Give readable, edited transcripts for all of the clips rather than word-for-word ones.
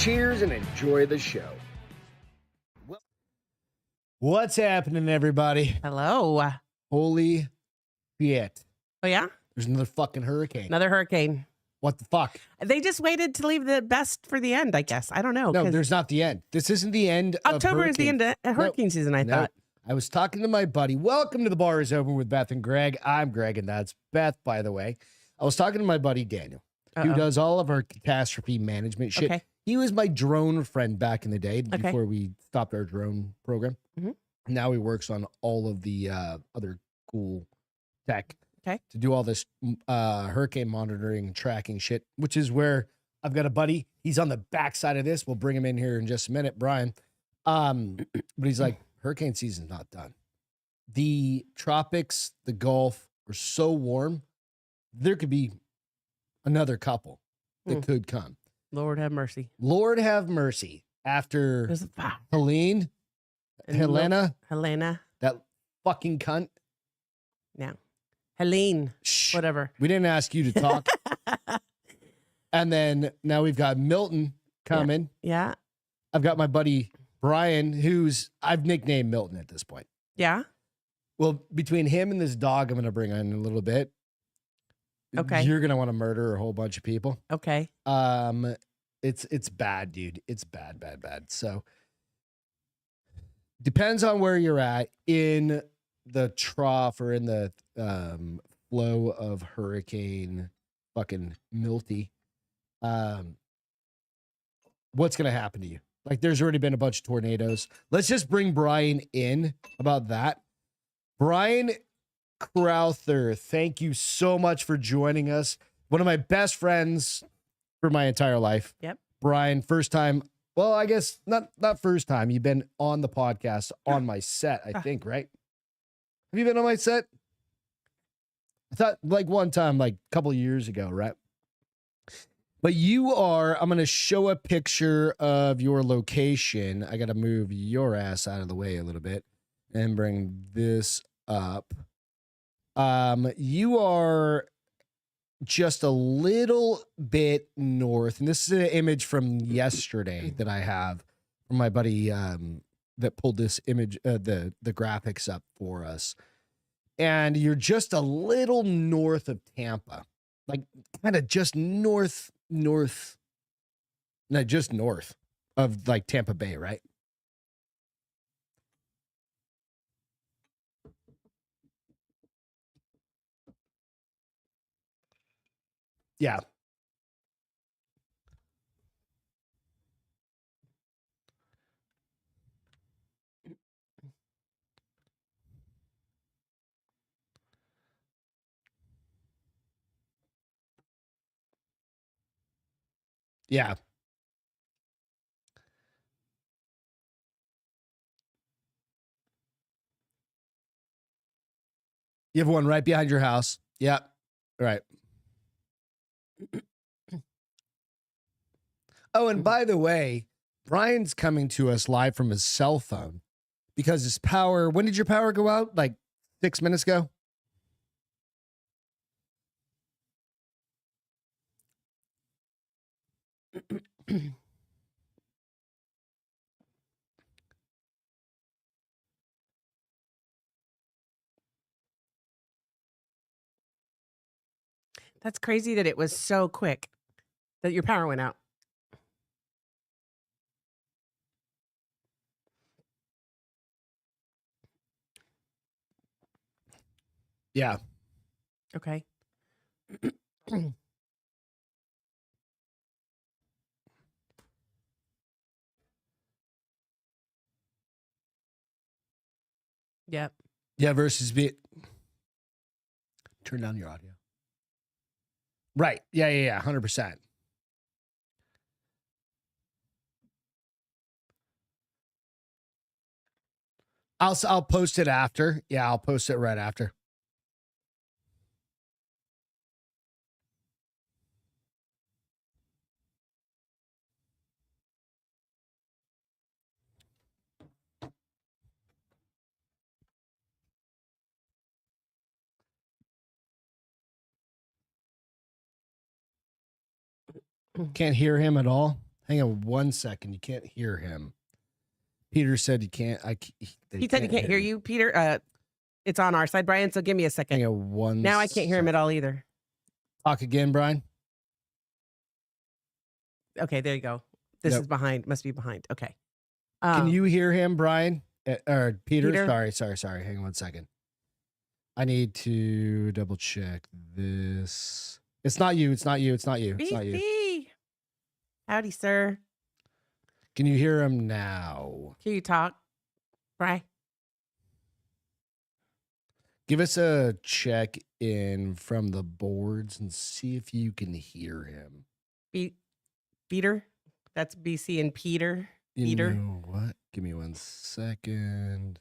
Cheers and enjoy the show. What's happening, everybody? Hello. Holy shit. Oh, yeah? There's another fucking hurricane. Another hurricane. What the fuck? They just waited to leave the best for the end, I guess. I don't know. No, there's not the end. This isn't the end October of is the end of hurricane season, I thought. I was talking to my buddy. Welcome to The Bar is Open with Beth and Greg. I'm Greg, and that's Beth, by the way. I was talking to my buddy Daniel, who does all of our catastrophe management shit. Okay. He was my drone friend back in the day before we stopped our drone program. Mm-hmm. Now he works on all of the other cool tech to do all this hurricane monitoring, tracking shit, which is where I've got a buddy. He's on the backside of this. We'll bring him in here in just a minute, Brian. But he's like, hurricane season's not done. The tropics, the Gulf are so warm. There could be another couple that could come. Lord have mercy. Lord have mercy. After Helene, Helena, that fucking cunt. No. Helene. Shh. Whatever. We didn't ask you to talk. And then now we've got Milton coming. Yeah. I've got my buddy Brian, I've nicknamed Milton at this point. Yeah. Well, between him and this dog I'm going to bring on in a little bit. Okay. You're going to want to murder a whole bunch of people. Okay. It's bad, dude. It's bad. So depends on where you're at in the trough or in the flow of hurricane fucking Milty. What's going to happen to you? Like, there's already been a bunch of tornadoes. Let's just bring Bryan in about that. Bryan Crowther, thank you so much for joining us. One of my best friends for my entire life. Yep. Bryan, first time. Well, I guess not first time. You've been on the podcast on my set, I think, right? Have you been on my set? I thought like one time, like a couple of years ago, right? But I'm going to show a picture of your location. I got to move your ass out of the way a little bit and bring this up. You are just a little bit north. And this is an image from yesterday that I have from my buddy that pulled this image, the graphics up for us. And you're just a little north of Tampa, like kind of just north of like Tampa Bay, right? Yeah. Yeah. You have one right behind your house. Yeah. Right. Oh, and by the way, Brian's coming to us live from his cell phone because his power. When did your power go out? Like 6 minutes ago? That's crazy that it was so quick that your power went out. Yeah. Okay. Yep. Yeah, versus turn down your audio. Right. Yeah. 100%. I'll post it after. Yeah, I'll post it right after. Can't hear him at all. Hang on 1 second. You can't hear him. Peter said you can't. He said he can't hear you, Peter. It's on our side, Brian. So give me a second. Hang on one. Now I can't hear him at all either. Talk again, Brian. Okay, there you go. This is behind. Must be behind. Okay. Can you hear him, Brian? Or Peter? Sorry. Hang on 1 second. I need to double check this. It's not you. It's not you. Howdy, sir. Can you hear him now? Can you talk, Bri? Give us a check in from the boards and see if you can hear him. Peter? That's BC and Peter. You know what? Give me 1 second.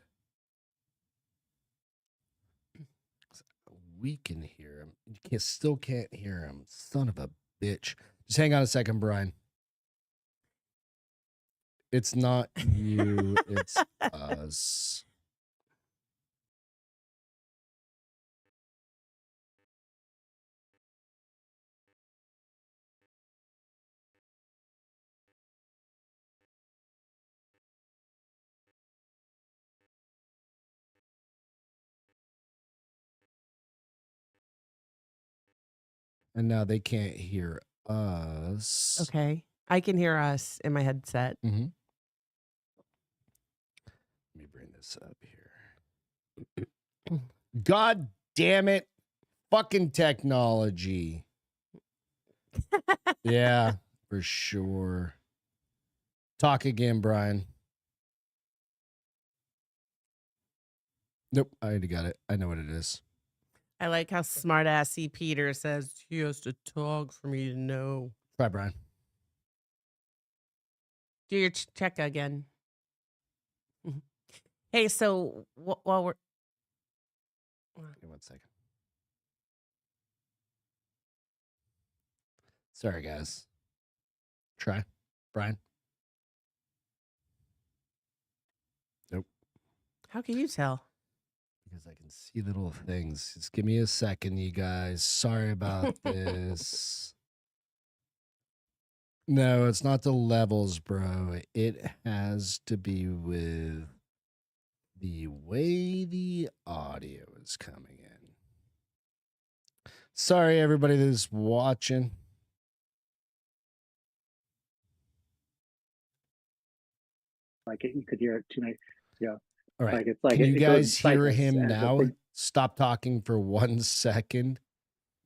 We can hear him. You still can't hear him. Son of a bitch. Just hang on a second, Brian. It's not you, it's us. And now they can't hear us. Okay. I can hear us in my headset. Mm-hmm. Let me bring this up here. God damn it. Fucking technology. Yeah, for sure. Talk again, Brian. Nope, I already got it. I know what it is. I like how smart-assy Peter says he has to talk for me to know. Try, Brian. Do your check again. Hey, so while we're... Give 1 second. Sorry, guys. Try. Brian. Nope. How can you tell? Because I can see little things. Just give me a second, you guys. Sorry about this. No, it's not the levels, bro. It has to be with the way the audio is coming in. Sorry, everybody that's watching. Like you could hear it tonight. Yeah. All right. Like it's like can you guys hear cycles him as now? a- Stop talking for 1 second.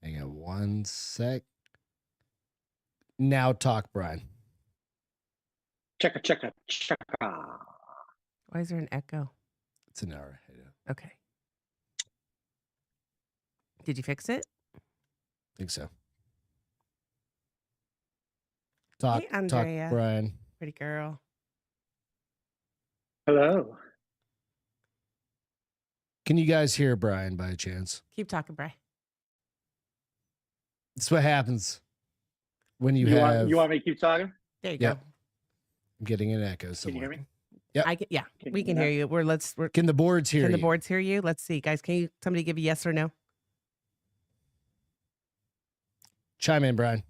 Hang on 1 sec. Now talk, Brian. Checka. Why is there an echo? It's an hour. Okay. Did you fix it? I think so. Talk, Hey, Andrea. Brian. Pretty girl. Hello. Can you guys hear Brian by chance? Keep talking, Bri. That's what happens when you want me to keep talking? There you Yep. go. I'm getting an echo Can you somewhere. hear me? Yep. Yeah, Can we you can hear hear you. Can the boards hear Can you? the boards hear you? Let's see, guys. Can somebody give a yes or no? Chime in, Brian.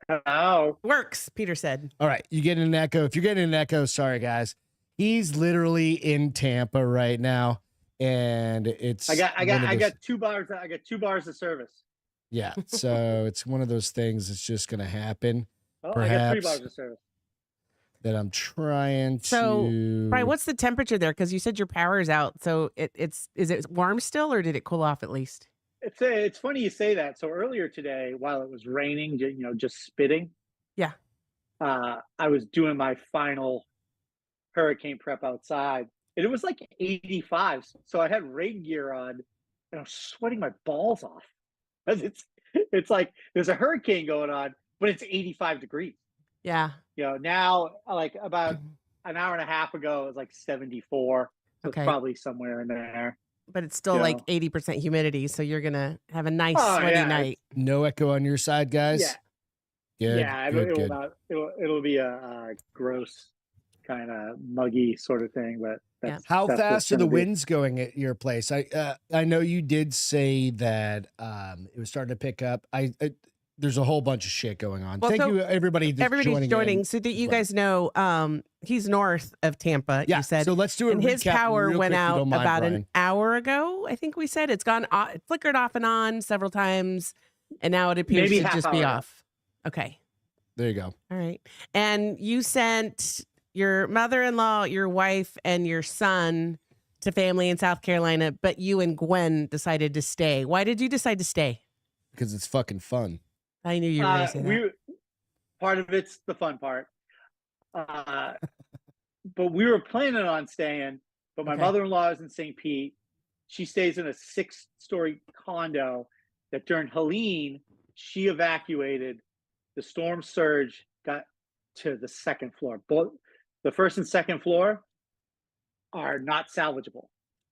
Hello. Works, Peter said. All right. You get an echo. If you're getting an echo, sorry, guys. He's literally in Tampa right now. And it's I got 2 bars. I got 2 bars of service. Yeah. So it's one of those things that's just gonna happen. Oh, I got 3 Perhaps. bars of service. That I'm trying to. So, Brian, what's the temperature there? Because you said your power is out. So is it warm still, or did it cool off at least? It's funny you say that. So earlier today, while it was raining, just spitting. Yeah. I was doing my final hurricane prep outside, and it was like 85. So I had rain gear on, and I was sweating my balls off. It's like there's a hurricane going on, but it's 85 degrees. Yeah. Now like about an hour and a half ago, it was like 74. So Okay. it's probably somewhere in there. But it's still like 80% humidity, so you're gonna have a nice sweaty night. No echo on your side, guys. Yeah. Good. Yeah, Good. it'll be a gross kind of muggy sort of thing, but that's How that's fast what's are the gonna be. winds going at your place? I know you did say that it was starting to pick up. there's a whole bunch of shit going on. Well, Thank so you, everybody. That's Everybody's joining. in. So that you Right. guys know, he's north of Tampa. Yeah. You said. So let's do a And his recap power real went quick, if you out don't mind, about Bryan. an hour ago. I think we said it's gone. It flickered off and on several times, and now it appears Maybe to half just be hour. off. Okay. There you go. All right. And you sent your mother-in-law, your wife, and your son to family in South Carolina, but you and Gwen decided to stay. Why did you decide to stay? Because it's fucking fun. I knew you were going to say that. Part of it's the fun part. But we were planning on staying, but my Okay. mother-in-law is in St. Pete. She stays in a 6-story condo that during Helene, she evacuated. The storm surge got to the second floor. Both the first and second floor are not salvageable.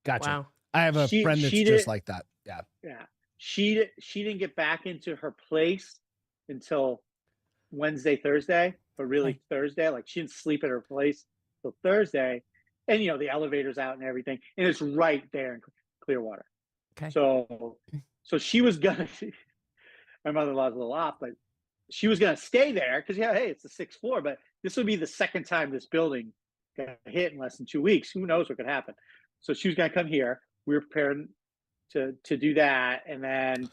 Gotcha. Wow. I have a She- friend that's she just did- like that. Yeah. Yeah. She didn't get back into her place until Wednesday, Thursday, but really Okay. Thursday. Like she didn't sleep at her place till Thursday. And the elevator's out and everything. And it's right there in Clearwater. Okay. So she was gonna my mother-in-law's a little off, but she was gonna stay there because hey, it's the 6th floor, but this would be the second time this building got hit in less than 2 weeks. Who knows what could happen? So she was gonna come here. We were preparing to do that, and then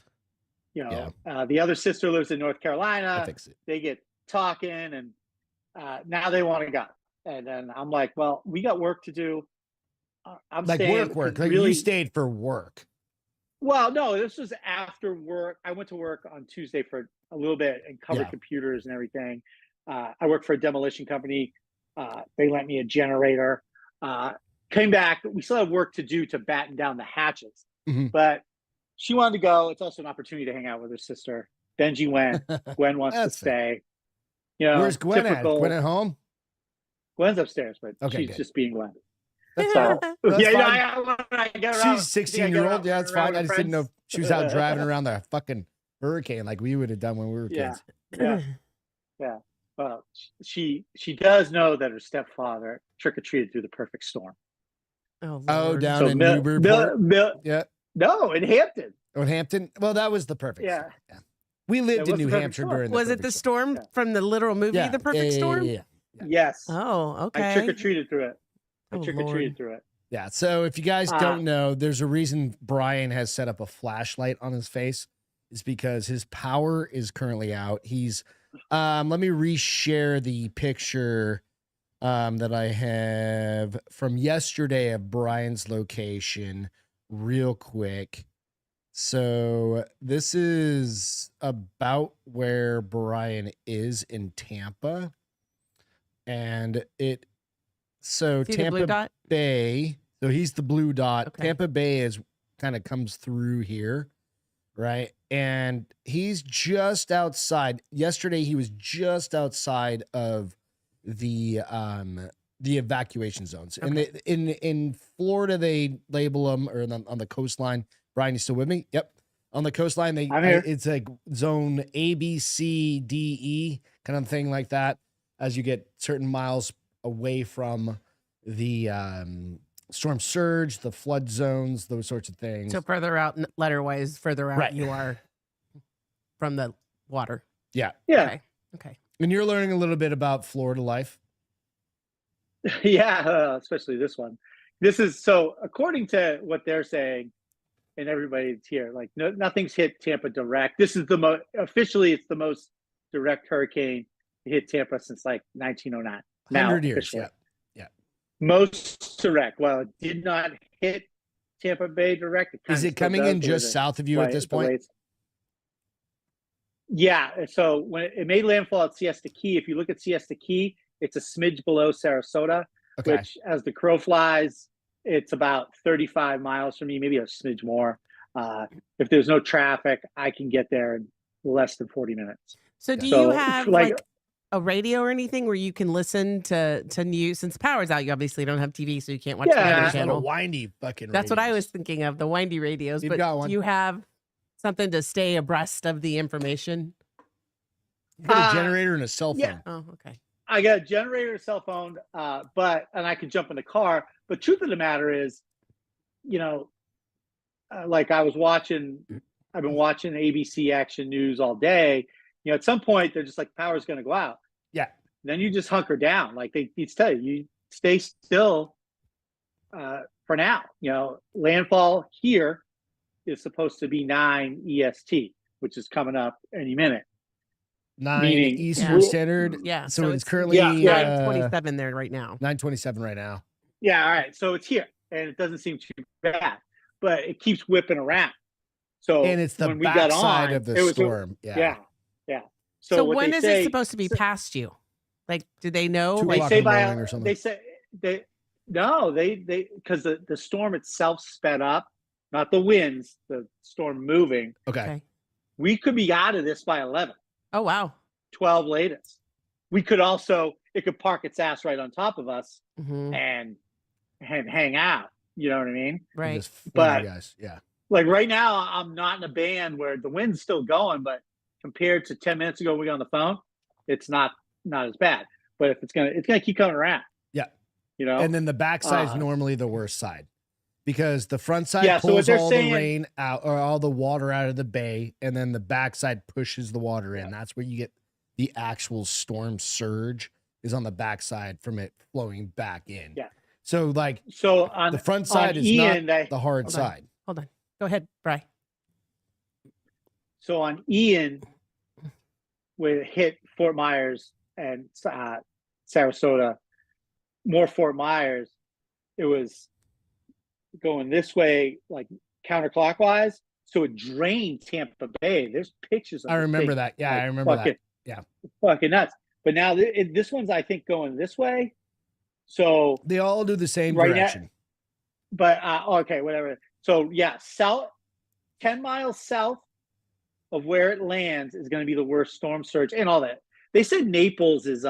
the other sister lives in North Carolina. I fix it. They get talking, and now they want to go. And then I'm like, well, we got work to do. I'm Like staying work. 'cause Like really, you stayed for work. well, no, this was after work. I went to work on Tuesday for a little bit and covered Yeah. computers and everything. I work for a demolition company. They lent me a generator. Came back. We still have work to do to batten down the hatches. Mhm. But she wanted to go. It's also an opportunity to hang out with her sister. Benji went. Gwen wants to That's fair. stay. Where's Gwen typical, at? Gwen at home? Gwen's upstairs, but Okay, she's good. just being Gwen. That's So fine. That's yeah, fine. I get around. She's 16-year-old. Yeah, that's fine. I just didn't know if she was out driving around the fucking hurricane like we would have done when we were Yeah. kids. Yeah. Well, she does know that her stepfather trick-or-treated through the perfect storm. Oh, Oh, Lord. down So in Newburyport. Yeah. No, in Hampton. Oh, Hampton. Well, that was the perfect Yeah. storm. We lived That in was New the perfect Hampshire storm. during Was the it the perfect storm. storm from the literal movie, Yeah. The Perfect Yeah. Storm? Yeah. Yes. Oh, okay. I trick-or-treated through it. I Oh, trick-or-treated Lord. through it. Yeah. So if you guys don't know, there's a reason Bryan has set up a flashlight on his face. Is because his power is currently out. He's let me reshare the picture that I have from yesterday of Bryan's location real quick. So this is about where Bryan is in Tampa. And See the blue Tampa dot? Bay. So he's the blue dot. Okay. Tampa Bay is kind of comes through here, right? And he's just outside. Yesterday he was just outside of the evacuation zones. Okay. And in Florida they label them, or on the coastline. Bryan, you still with me? Yep. On the coastline, I'm here. it's like zone A, B, C, D, E kind of thing like that. As you get certain miles away from the storm surge, the flood zones, those sorts of things. So further out, letter-wise, further out Right. you are from the water. Yeah. Yeah. Okay. And you're learning a little bit about Florida life. Yeah, especially this one. This is so according to what they're saying, and everybody's here, like nothing's hit Tampa direct. This is the most officially, it's the most direct hurricane to hit Tampa since like 1909. 100 years. officially. Yeah. Most direct. Well, it did not hit Tampa Bay direct. Is it coming in just south of you at this point? Yeah. So when it made landfall at Siesta Key, if you look at Siesta Key, it's a smidge below Sarasota, Okay. which as the crow flies, it's about 35 miles from me, maybe a smidge more. If there's no traffic, I can get there in less than 40 minutes. So do So, you have like- like a radio or anything where you can listen to news? Since power's out, you obviously don't have TV, so you can't watch Yeah. the Yeah, Weather there's a little Channel. windy fucking That's what I radios. was thinking of, the windy radios. We've But got one. do you have something to stay abreast of the information? You got a generator and a cell phone. yeah. Oh, okay. I got a generator, cell phone, and I can jump in the car. But truth of the matter is, like I was watching I've been watching ABC Action News all day. You know, at some point they're just like, power's going to go out. Yeah. Then you just hunker down. Like they tell you stay still for now. You know, landfall here is supposed to be 9 EST, which is coming up any minute. 9 Meaning- Eastern Standard. Yeah. So it's currently Yeah, yeah. 9:27 there right now. 9:27 right now. Yeah, all right. So it's here, and it doesn't seem too bad, but it keeps whipping around. So And it's the when we got backside on, of the it was- storm. Yeah, yeah. So what when they is say- it supposed to be past you? Like, do they know? 2 Like, They o'clock say in the by morning or something. they say they because the storm itself sped up, not the winds, the storm moving. Okay. okay. We could be out of this by 11, Oh wow. 12 latest. We could also, it could park its ass right on top of us Mhm. and hang out. You know what I mean? Right. Just flood But- you guys. Yeah. Like right now, I'm not in a band where the wind's still going, but compared to 10 minutes ago, we got on the phone, it's not as bad. But if it's gonna keep coming around. Yeah. You know. And then the backside is Uh, normally the worst side because the front side Yeah, so what pulls they're all saying- the rain out or all the water out of the bay, and then the backside pushes the water in. That's where you get the actual storm surge is on the backside from it flowing back in. Yeah. So like so on the front side on is Ian, not the hard Hold on. side. Hold on. Go ahead, Bri. So on Ian, when it hit Fort Myers and Sarasota, more Fort Myers, it was going this way, like counterclockwise. So it drained Tampa Bay. There's pictures of I this remember thing, that. Yeah, like, I remember that. fucking- Yeah. Fucking nuts. But now this one's, I think, going this way. So, They all do the same Right now- direction. but okay, whatever. So yeah, 10 miles south of where it lands is going to be the worst storm surge and all that. They said Naples is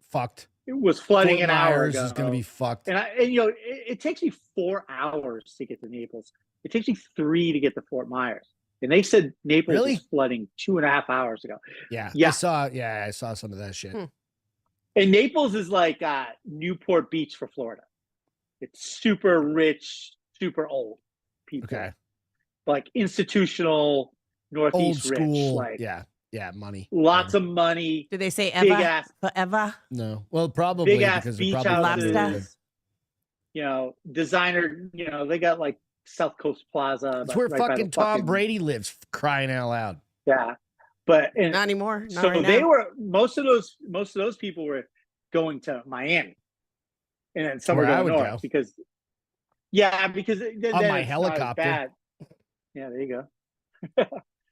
Fucked. it was flooding Fort an hour Myers ago. is going to be fucked. and you know, it takes me 4 hours to get to Naples. It takes me 3 to get to Fort Myers. And they said Naples Really? was flooding 2.5 hours ago. Yeah. Yeah. I saw some of that shit. And Naples is like Newport Beach for Florida. It's super rich, super old people. Okay. Like institutional, Old Northeast school. rich. Like Yeah, money. lots of money, Did they say big Eva? ass, Forever? No. Well, probably big ass because beach they're probably houses. You know, designer. You know, they got like South Coast Plaza. That's but where right by the fucking Tom Brady lives, crying out loud. Yeah, but and Not anymore. Not so right they now. were most of those people were going to Miami, and then some were Where I going would north go. because then On my it's not as helicopter. bad. Yeah, there you go.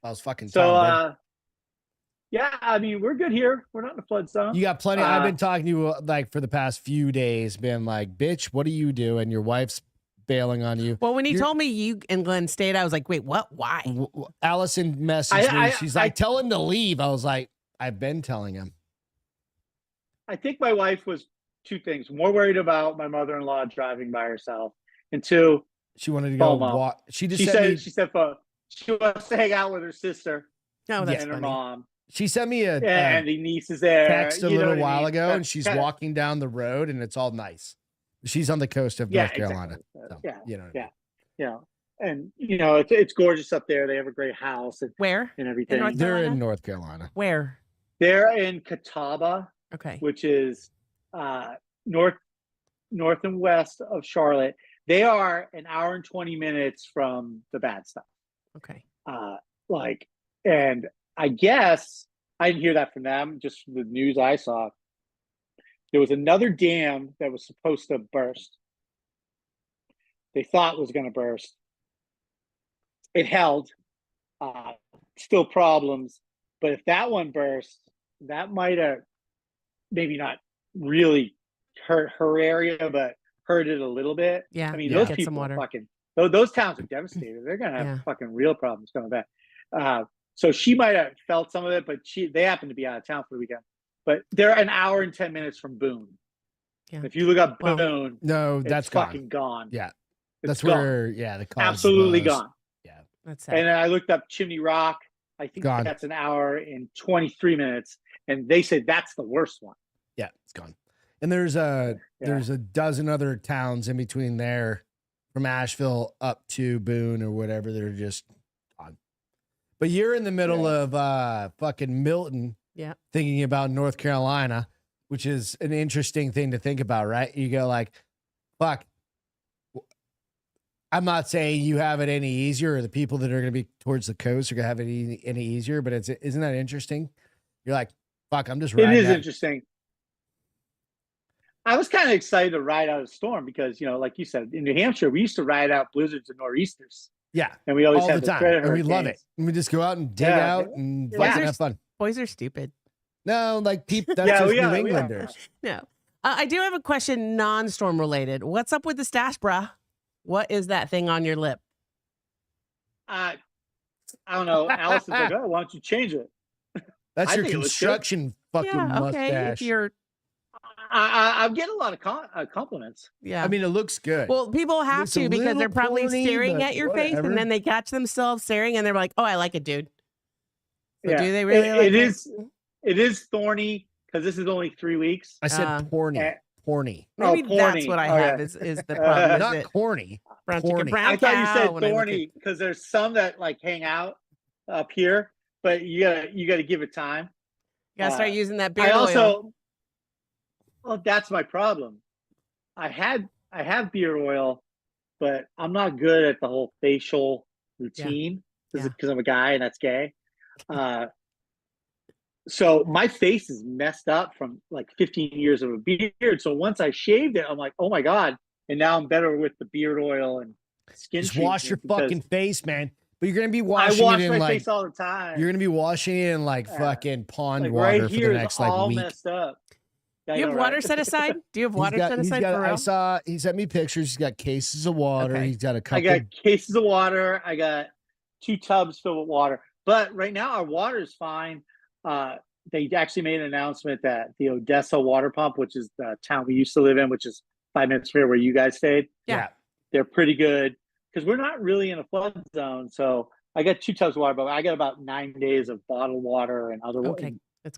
I was fucking So Tom Brady. yeah, I mean we're good here. We're not in a flood zone. You got plenty. I've uh, been talking to you like for the past few days, been like, bitch, what are you doing? Your wife's bailing on you. Well, when he You're- told me you and Glenn stayed, I was like, wait, what? Why? Allison messaged me. I- She's I- like, tell him to leave. I was like, I've been telling him. I think my wife was 2 things: more worried about my mother-in-law driving by herself, and 2, She wanted to go FOMO. walk. She just she sent said me. she wants to hang out with her sister No, that's and her funny. mom. She sent me a And the niece is there. text a you know little what I while mean? ago, That- and she's that- walking down the road, and it's all nice. She's on the coast of Yeah, North Carolina. exactly. So, Yeah, you know. yeah. You know, and you know it's gorgeous up there. They have a great house Where? and everything. North They're Carolina? in North Carolina. Where? They're in Catawba, Okay. which is north and west of Charlotte. They are an hour and 20 minutes from the bad stuff. Okay. And I guess I didn't hear that from them, just from the news I saw. There was another dam that was supposed to burst. They thought was going to burst. It held. Still problems. But if that one burst, that might have maybe not really hurt her area, but hurt it a little bit. Yeah. I mean, Yeah. those Get some people are water. fucking, those towns are devastated. They're going to have Yeah. fucking real problems coming back. So she might have felt some of it, but they happen to be out of town for the weekend. But they're an hour and 10 minutes from Boone. Yeah. If you look up Well, Boone, No, it's that's gone. fucking gone. Yeah, It's that's gone. where. Yeah, the cause Absolutely was. gone. That's sad. And then I looked up Chimney Rock. I think Gone. that's an hour and 23 minutes. And they said that's the worst one. Yeah, it's gone. And there's a dozen other towns in between there, from Asheville up to Boone or whatever. They're just gone. But you're in the middle of fucking Milton, thinking about North Carolina, which is an interesting thing to think about, right? You go like, fuck. I'm not saying you have it any easier, or the people that are going to be towards the coast are going to have it any easier, but isn't that interesting? You're like, fuck, I'm just riding. It is interesting. I was kind of excited to ride out a storm because, like you said, in New Hampshire, we used to ride out blizzards and nor'easters. Yeah. And we always all had the time. And we love it. And we just go out and dig out and fucking have fun. Boys are stupid. No, like people, that's just New Englanders. No. I do have a question, non-storm related. What's up with the stash, bruh? What is that thing on your lip? I don't know. Allison's like, oh, why don't you change it? That's your construction fucking mustache. If you're... I get a lot of compliments. Yeah. I mean, it looks good. Well, people have to because they're probably staring at your face and then they catch themselves staring and they're like, oh, I like it, dude. So do they really like it? It is thorny because this is only 3 weeks. I said porny. Porny. Maybe that's what I have is the problem. Not corny. Porny. I thought you said thorny because there's some that like hang out up here, but you gotta give it time. You gotta start using that beard oil. Well, that's my problem. I have beard oil, but I'm not good at the whole facial routine because I'm a guy and that's gay. So my face is messed up from like 15 years of a beard. So once I shaved it, I'm like, oh my God. And now I'm better with the beard oil and skin. Just wash your fucking face, man. But you're gonna be washing it in my face all the time. You're gonna be washing it in like fucking pond water for the next like week. Messed up. Do you have water set aside? Do you have water set aside for real? I saw he sent me pictures. He's got cases of water. Okay. He's got a couple. I got cases of water. I got 2 tubs filled with water. But right now our water is fine. They actually made an announcement that the Odessa water pump, which is the town we used to live in, which is 5 minutes from where you guys stayed. Yeah. They're pretty good because we're not really in a flood zone. So I got 2 tubs of water, but I got about 9 days of bottled water and other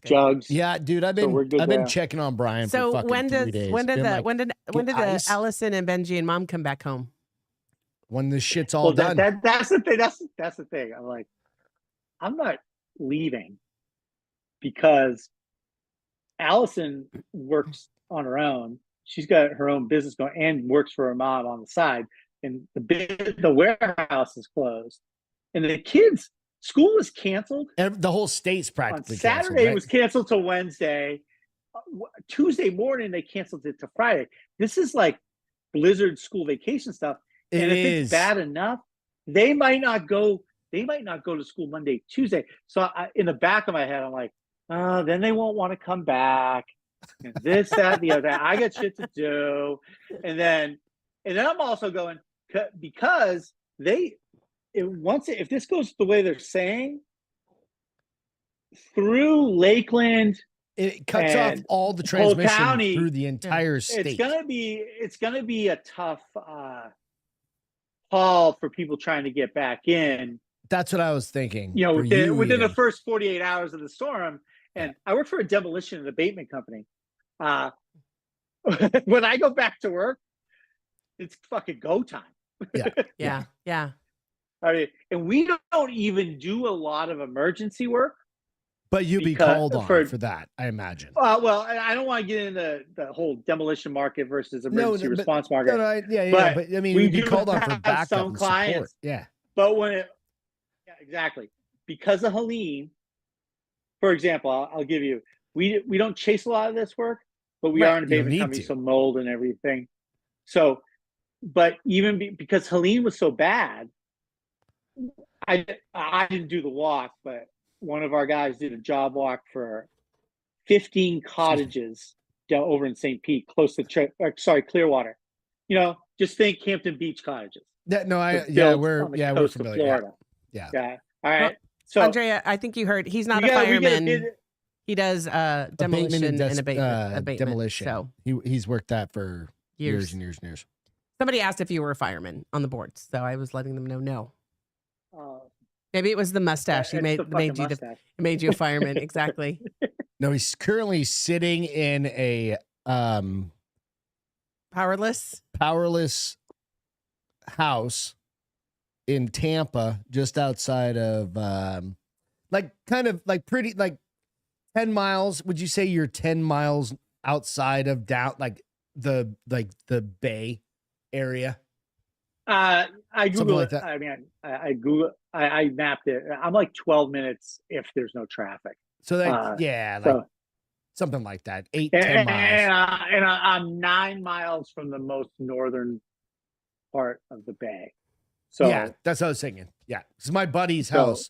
jugs. Yeah, dude, I've been checking on Bryan for fucking 3 days. When did the Allison and Benji and Mom come back home? When this shit's all done. That's the thing. That's the thing. I'm like, I'm not leaving because Allison works on her own. She's got her own business going and works for her mom on the side. And the warehouse is closed. And the kids' school was canceled. The whole state's practically on Saturday it was canceled till Wednesday. Tuesday morning they canceled it to Friday. This is like blizzard school vacation stuff. And if it's bad enough, they might not go to school Monday, Tuesday. So in the back of my head, I'm like, then they won't want to come back. And this, that, the other. I got shit to do. And then I'm also going because if this goes the way they're saying, through Lakeland, it cuts off all the transmission through the entire state. It's gonna be a tough haul for people trying to get back in. That's what I was thinking. Within the first 48 hours of the storm. And I work for a demolition and abatement company. When I go back to work, it's fucking go time. Yeah. I mean, and we don't even do a lot of emergency work. But you'd be called on for that, I imagine. Well, I don't want to get into the whole demolition market versus emergency response market. But I mean, you'd be called on for backup and support. Yeah. But exactly. Because of Helene, for example, I'll give you, we don't chase a lot of this work, but we are an abatement company, so mold and everything. So, but even because Helene was so bad, I didn't do the walk, but one of our guys did a job walk for 15 cottages down over in St. Pete, close to Clearwater. Just think Hampton Beach cottages. We're familiar. Florida. Yeah. All right. So Andrea, I think you heard he's not a fireman. He does demolition and abatement. Demolition. So he's worked that for years and years and years. Somebody asked if you were a fireman on the board, so I was letting them know no. Maybe it was the mustache. He made you a fireman. Exactly. No, he's currently sitting in a powerless house in Tampa, just outside of pretty 10 miles. Would you say you're 10 miles outside of down the Bay area? I Google like it. that. I mean, I Google. I mapped it. I'm like 12 minutes if there's no traffic. So So something like that. 10 miles. And I'm 9 miles from the most northern part of the Bay. So yeah, that's what I was thinking. Yeah, it's my buddy's house.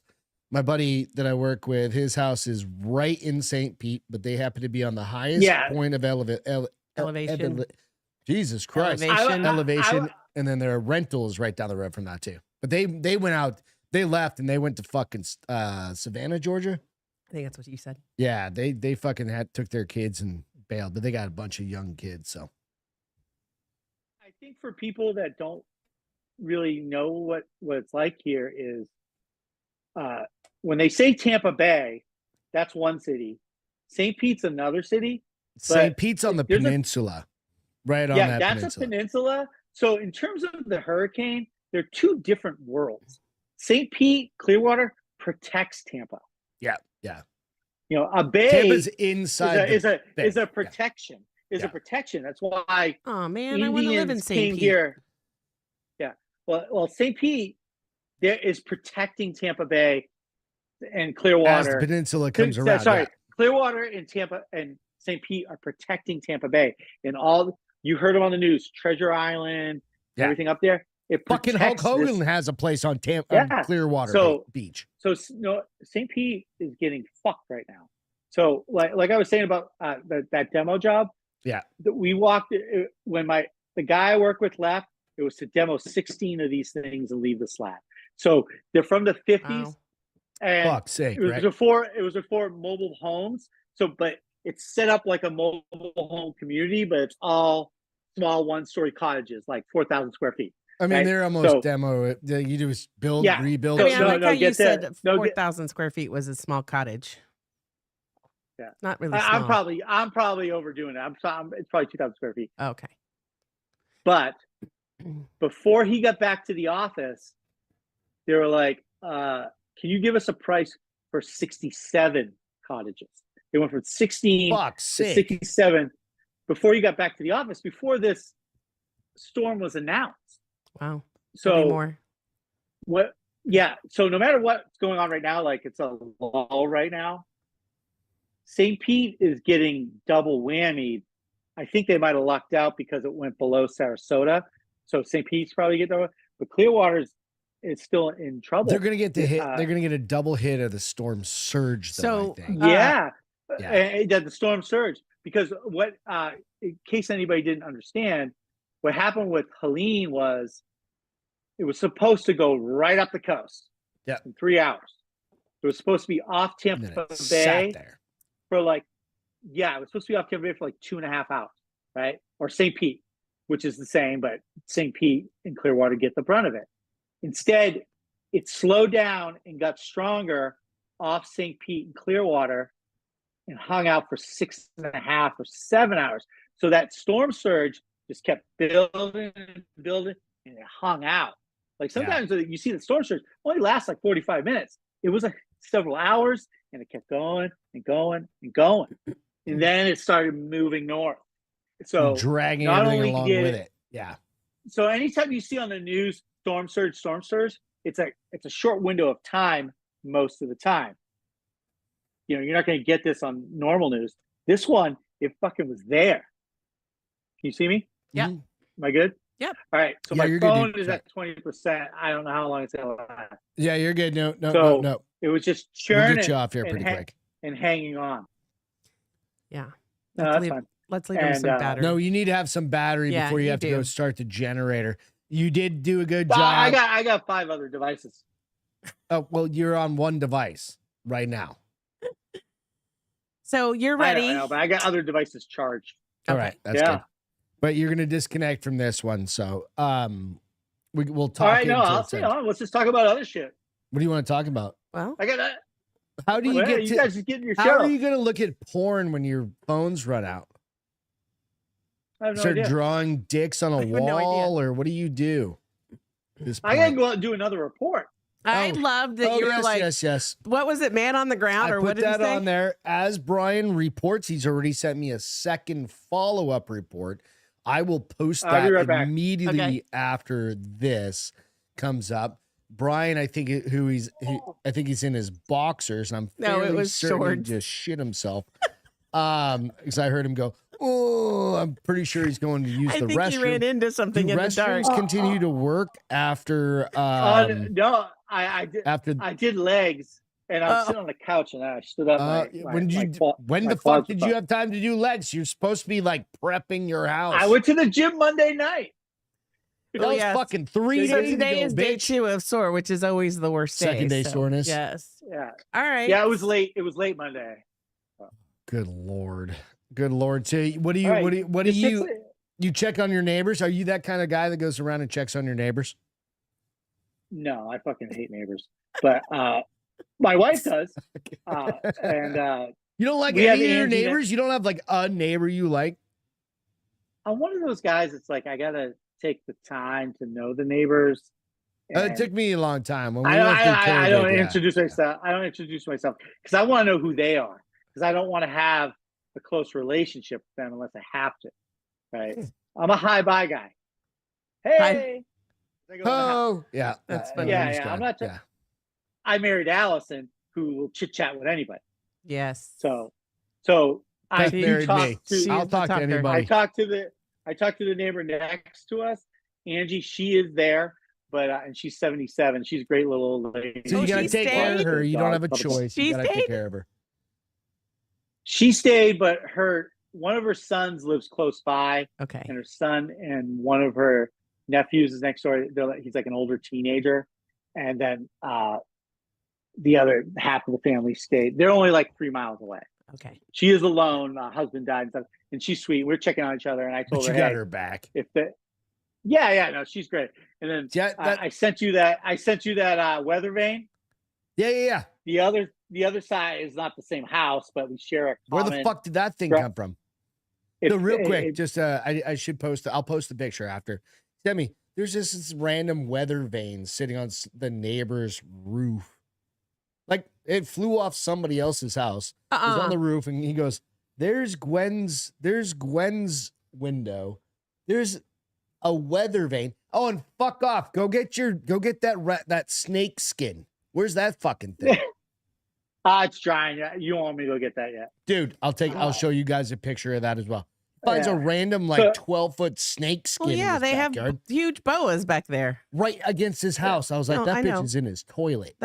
My buddy that I work with, his house is right in St. Pete, but they happen to be on the highest point of elevation. Jesus Christ, elevation, and then their rental is right down the road from that too. But they went out, they left, and they went to fucking Savannah, Georgia. I think that's what you said. Yeah, they fucking took their kids and bailed, but they got a bunch of young kids. So I think for people that don't really know what it's like here is when they say Tampa Bay, that's one city. St. Pete's another city. St. Pete's on the peninsula, right on that peninsula. That's a peninsula. So in terms of the hurricane, they're two different worlds. St. Pete, Clearwater protects Tampa. Yeah. You know, a bay Tampa's inside is a protection. Is a protection. That's why. Oh man, Indians I want to live in St. Pete. Here. Yeah. Well, St. Pete there is protecting Tampa Bay and Clearwater. As the peninsula comes around. Sorry, Clearwater and Tampa and St. Pete are protecting Tampa Bay. And all you heard them on the news, Treasure Island, everything up there. It fucking Hulk Hogan has a place on Clearwater Beach. So no, St. Pete is getting fucked right now. So like I was saying about that demo job. Yeah, we walked when the guy I work with left. It was to demo 16 of these things and leave the slab. So they're from the 50s. Wow. And fuck's sake, it was right? before mobile homes. So, but it's set up like a mobile home community, but it's all small one-story cottages, like 4,000 square feet. I mean, they're almost demo. You do is build, rebuild. I mean, I like how you said 4,000 square feet was a small cottage. Yeah, not really. I'm probably overdoing it. It's probably 2,000 square feet. Okay, but before he got back to the office, they were like, "Can you give us a price for 67 cottages?" They went from 16 to 67 before he got back to the office. Before this storm was announced. Wow. So more. What? Yeah. So no matter what's going on right now, like it's a lull right now. St. Pete is getting double whammy. I think they might have lucked out because it went below Sarasota. So St. Pete's probably getting double, but Clearwater is still in trouble. They're going to get the hit. They're going to get a double hit of the storm surge. Though, so I think. The storm surge, because what? In case anybody didn't understand, what happened with Helene was it was supposed to go right up the coast. Yeah, in 3 hours. It was supposed to be off Tampa Bay for it was supposed to be off Tampa Bay for like 2.5 hours, right? Or St. Pete, which is the same, but St. Pete and Clearwater get the brunt of it. Instead, it slowed down and got stronger off St. Pete and Clearwater and hung out for 6.5 or 7 hours. So that storm surge just kept building and building, and it hung out. Like sometimes you see the storm surge only lasts like 45 minutes. It was like several hours, and it kept going and going and going. And then it started moving north. So dragging everything along with it. Yeah. So anytime you see on the news storm surge, it's a short window of time most of the time. You know, you're not going to get this on normal news. This one, it fucking was there. Can you see me? Yeah. Am I good? Yep. All right. So my phone is at 20%. I don't know how long it's going to last. Yeah, you're good. No. It was just churning. We'll get you off here pretty quick. And hanging on. Yeah. That's fine. Let's leave them some battery. No, you need to have some battery before you have to go start the generator. You did do a good job. I got 5 other devices. Oh, well, you're on one device right now. So you're ready. I know, but I got other devices charged. All right, that's good. But you're going to disconnect from this one, so we'll talk. All right, I'll stay on. Let's just talk about other shit. What do you want to talk about? Well, I got that. How do you get? You guys just getting your show. How are you going to look at porn when your phones run out? I have no Start idea. drawing dicks on a wall, or what do you do? this I gotta point. go out and do another report. I love that you were yes, like, yes. what was it, man on the ground? I Or put what did that he say? on there. As Bryan reports, he's already sent me a second follow-up report. I will post I'll be that right back. Okay. immediately after this comes up. Bryan, I think I think he's in his boxers, and I'm No, it fairly was certain he shorts. just shit himself. Because I heard him go, oh, I'm pretty sure he's going to use I the think restroom. he ran into something Do in the dark. restrooms continue to work after No, I did. after I did legs, and I was sitting on the couch, and I stood up. when the fuck did you have time to do legs? You're supposed to be like prepping your house. I went to the gym Monday night. That was yes. fucking 3 So days today ago, is day bitch. 2 of sore, which is always the worst day. Second day so, soreness? Yes. Yeah, All right. yeah. It was late. It was late Monday. Good lord. Good lord. So what do you All right, what do just you fix it. you check on your neighbors? Are you that kind of guy that goes around and checks on your neighbors? No, I fucking hate neighbors, but my wife does. And You don't like we have any of your Angie that- neighbors? You don't have like a neighbor you like? I'm one of those guys. It's like I gotta take the time to know the neighbors. It and took me a long time. When we I, went through I COVID, don't yeah. introduce myself. I don't introduce myself because I want to know who they are. Because I don't want to have a close relationship with them unless I have to. Right? I'm a hi bye guy. Hey. I go in the house. Oh, yeah. That's I funny. know Yeah, this yeah, guy. I'm not yeah. I married Allison, who will chit chat with anybody. Yes. So I Beth do married talk me. to. She I'll is the talk to talker. anybody. I talked to the neighbor next to us, Angie. She is there, but and she's 77. She's a great little old lady. So you gotta she take care of stayed? her. You don't have a Dog. choice. You She gotta stayed? take care of her. She stayed, but one of her sons lives close by, Okay. and her son and one of her nephews is next door. He's like an older teenager, and then the other half of the family stayed. They're only like 3 miles away. Okay. She is alone. Husband died and stuff, and she's sweet. We're checking on each other, and I told But her, you got hey, her back. no, she's great. And then Yeah, I sent you that weather vane. yeah. The other side is not the same house, but we share a Where common. the fuck did that thing come from? So real quick, just I should post. I'll post the picture after. Send me. There's just this random weather vane sitting on the neighbor's roof. Like it flew off somebody else's house. It was on the roof, and he goes, There's Gwen's window. There's a weather vane. Oh, and fuck off. Go get that snake skin. Where's that fucking thing? It's drying. You don't want me to go get that yet, Dude, I'll show you guys a picture of that as well. Finds a random 12-foot snake skin. Well, yeah, in his they backyard, have huge boas back there. right against his house. I was like, No, that I bitch know. is in his toilet.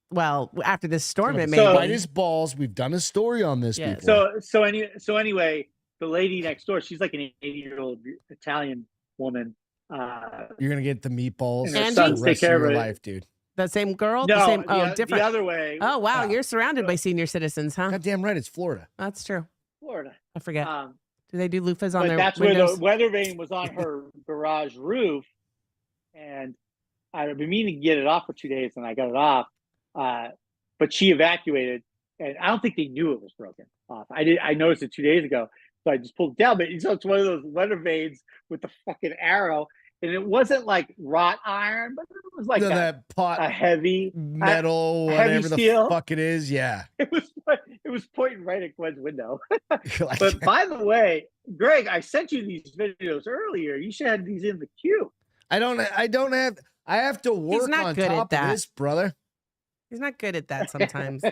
Well, after this storm, it may So- Bite be. his balls. We've done a story on this Yes. before. So anyway, the lady next door, she's like an 80-year-old Italian woman. You're gonna get the meatballs And her for sons the take rest care of of your it. life, dude. The same girl? No, the same. the other way. Oh, wow. Yeah. You're surrounded by senior citizens, huh? Goddamn right, it's Florida. That's true. Florida. I forget. Do they do loofahs on But their that's windows? where the weather vane was on her garage roof, and I've been meaning to get it off for 2 days, and I got it off. But she evacuated, and I don't think they knew it was broken off. I noticed it 2 days ago, so I just pulled it down. But so it's one of those weather vanes with the fucking arrow, and it wasn't like wrought iron, but it was like that pot a heavy metal, heavy whatever the steel. fuck it is. Yeah. It was pointing right at Gwen's window. You're like, But by the way, Greg, I sent you these videos earlier. You should have these in the queue. I have to work not on good at top of that. this, brother. He's not good at that sometimes.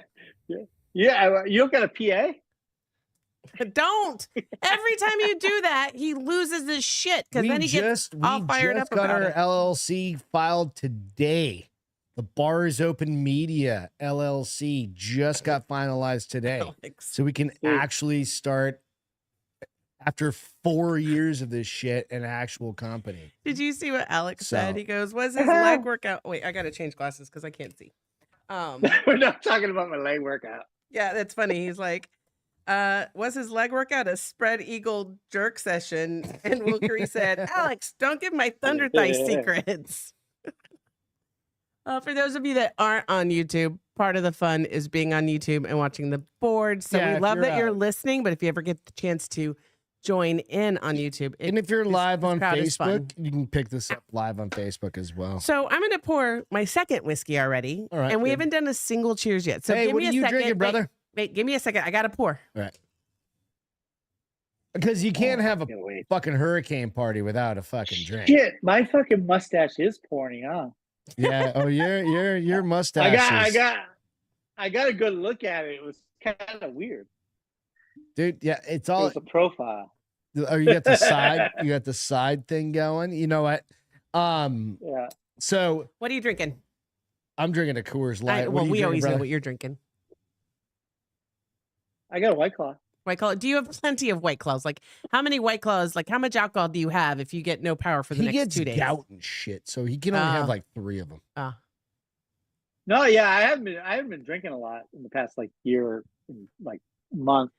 Yeah, you don't got a PA? Don't. Every time you do that, he loses his shit because then he gets all fired up got about our it. LLC filed today. The Bars Open Media LLC just got finalized today. Alex. So we can actually start, after 4 years of this shit, an actual company. Did you see what Alex So- said? He goes, "Was his leg workout?" Wait, I gotta change glasses because I can't see. We're not talking about my leg workout. Yeah, that's funny. He's like, was his leg workout a spread eagle jerk session? And Wilkery said, Alex, don't give my Thunder Thigh secrets. For those of you that aren't on YouTube, part of the fun is being on YouTube and watching the board. So Yeah, we if love you're, that you're listening, but if you ever get the chance to join in on YouTube. And if you're live this on crowd is fun. Facebook, you can pick this up live on Facebook as well. So I'm going to pour my second whiskey already. All right, and we good. haven't done a single cheers yet. So Hey, give what me are a you second. drinking, brother? Wait, give me a second. I got to pour. All right. Because you can't have a can't wait. fucking hurricane party without a fucking drink. Shit, my fucking mustache is pouring, huh? Yeah. Oh, your mustache. I got a good look at it. It was kind of weird. Dude. Yeah, it's It all. was a profile. Oh, you got the side. You got the side thing going. You know what? Yeah. So What are you drinking? I'm drinking a Coors Light. What are you we drinking, always know brother? what you're drinking. I got a White Claw. White Claw. Do you have plenty of White Claws? Like, how many White Claws? Like, how much alcohol do you have if you get no power for the He next gets 2 days? gout and shit, so he can only have like 3 of them. No, yeah, I haven't been drinking a lot in the past like year, like month,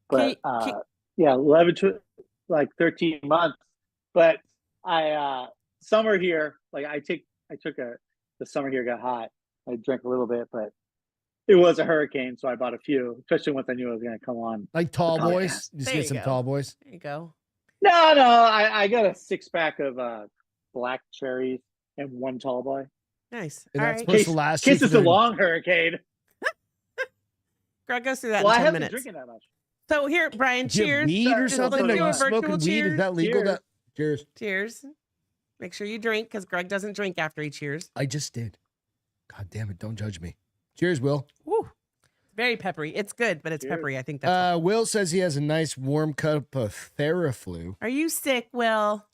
but yeah, 11 to like 13 months. But I summer here, like the summer here got hot. I drank a little bit, but it was a hurricane, so I bought a few, especially once I knew it was going to come on. Like tall Oh, yeah. boys. Just There get you some go. tall boys. There you go. No, I got a 6-pack of black cherries and 1 tall boy. Nice. And All that's right. supposed to last you Case for it's a the- long hurricane. Greg goes through that Well, I in 10 haven't been minutes. drinking that much. So here, Brian, Do you have cheers. weed or Just something? let's Are do you a smoking virtual weed? cheers. Is that legal? Cheers. Cheers. Cheers. Make sure you drink because Greg doesn't drink after he cheers. I just did. God damn it! Don't judge me. Cheers, Will. Woo. Very peppery. It's good, but it's peppery. I think that's. Will says he has a nice warm cup of Theraflu Are you sick, Will?